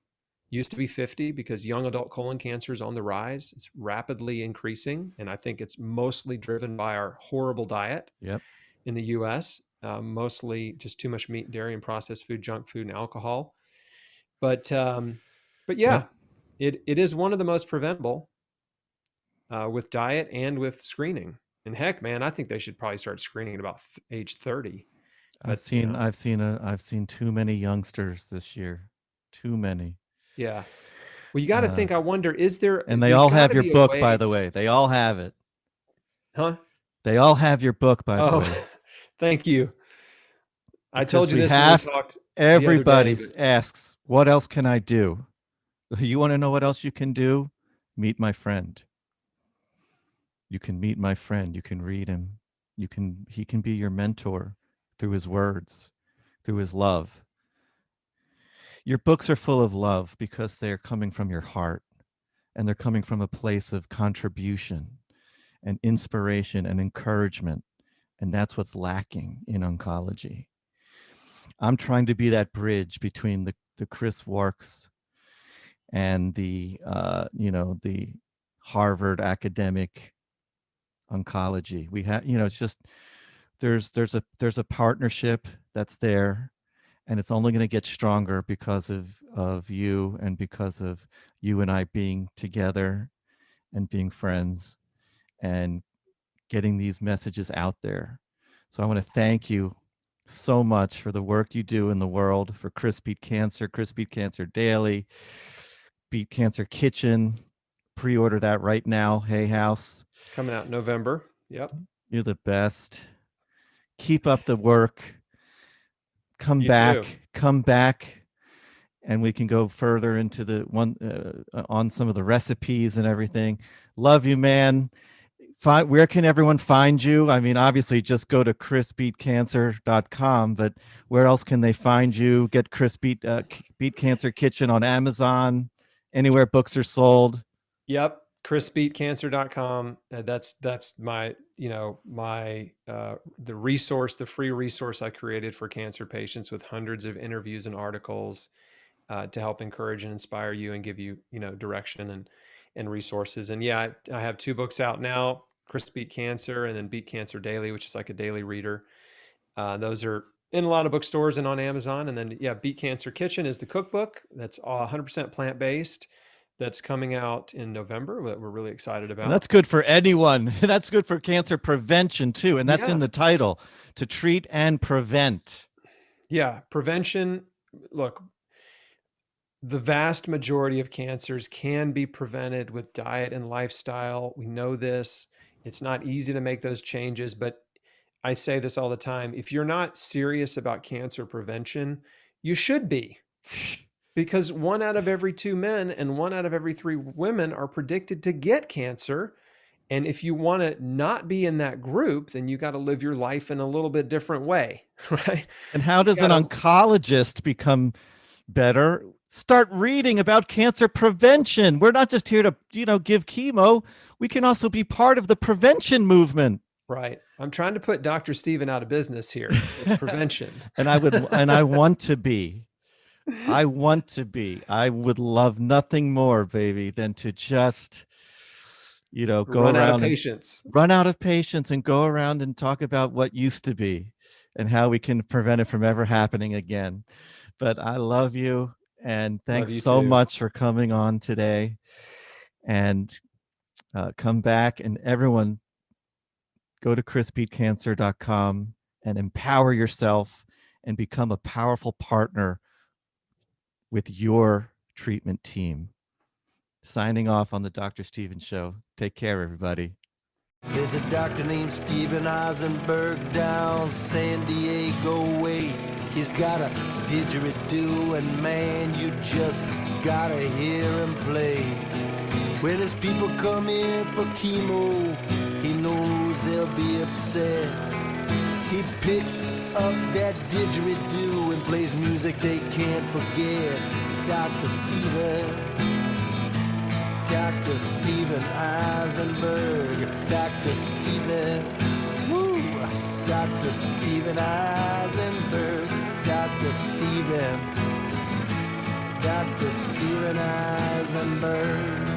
Used to be 50 because young adult colon cancer is on the rise. It's rapidly increasing, and I think it's mostly driven by our horrible diet Yep. in the U.S. Mostly just too much meat, dairy, and processed food, junk food, and alcohol. But yeah, Yep. it is one of the most preventable with diet and with screening. And heck, man, I think they should probably start screening at about age 30. I've But seen I've seen too many youngsters this year. Too many. yeah. Well, you got to Uh, think. I wonder, and they there's all got have to your be a book, by way, the way. They all have it. huh? They all have your book, by the Oh, way. thank you. I told Because you we this when we have talked the other everybody day. But asks, what else can I do? You want to know what else you can do? Meet my friend. You can meet my friend. You can read him. He can be your mentor through his words, through his love. Your books are full of love because they're coming from your heart and they're coming from a place of contribution and inspiration and encouragement. And that's what's lacking in oncology. I'm trying to be that bridge between the Chris Warks and the the Harvard academic oncology. We have, it's just there's a partnership that's there, and it's only going to get stronger because of you and because of you and I being together and being friends and getting these messages out there. So I want to thank you so much for the work you do in the world, for Chris Beat Cancer, Chris Beat Cancer Daily, Beat Cancer Kitchen. Pre-order that right now. Hay House. coming out in November. Yep. You're the best. Keep up the work. Come You too. back, and we can go further into the one on some of the recipes and everything. Love you, man. Where can everyone find you? I mean, obviously, just go to chrisbeatcancer.com, but where else can they find you? Get Beat Cancer Kitchen on Amazon, anywhere books are sold. Yep. chrisbeatcancer.com. That's my, the resource, the free resource I created for cancer patients with hundreds of interviews and articles to help encourage and inspire you and give you, direction and resources. And yeah, I have 2 books out now, Chris Beat Cancer and then Beat Cancer Daily, which is like a daily reader. Those are in a lot of bookstores and on Amazon. And then, yeah, Beat Cancer Kitchen is the cookbook. That's 100% plant-based. That's coming out in November that we're really excited about. And that's good for anyone. That's good for cancer prevention too. And that's in the title, to treat and prevent. Yeah. Prevention. Look, the vast majority of cancers can be prevented with diet and lifestyle. We know this. It's not easy to make those changes, but I say this all the time. If you're not serious about cancer prevention, you should be. Because 1 out of every 2 men and 1 out of every 3 women are predicted to get cancer. And if you want to not be in that group, then you got to live your life in a little bit different way, right? And how does an oncologist become better? Start reading about cancer prevention. We're not just here to, give chemo. We can also be part of the prevention movement. Right. I'm trying to put Dr. Steven out of business here with prevention. And I want to be. I would love nothing more, baby, than to just, go run around out of patients. Run out of patients and go around and talk about what used to be and how we can prevent it from ever happening again. But I love you, and thanks so much for coming on today. And come back, and everyone go to chrisbeatcancer.com and empower yourself and become a powerful partner with your treatment team. Signing off on the Dr. Steven Show. Take care, everybody. There's a doctor named Steven Eisenberg down San Diego way. He's got a didgeridoo, and man, you just gotta hear him play. When his people come in for chemo, he knows they'll be upset. He picks up that didgeridoo and plays music they can't forget. Dr. Steven Eisenberg, Dr. Steven, woo, Dr. Steven Eisenberg, Dr. Steven Eisenberg.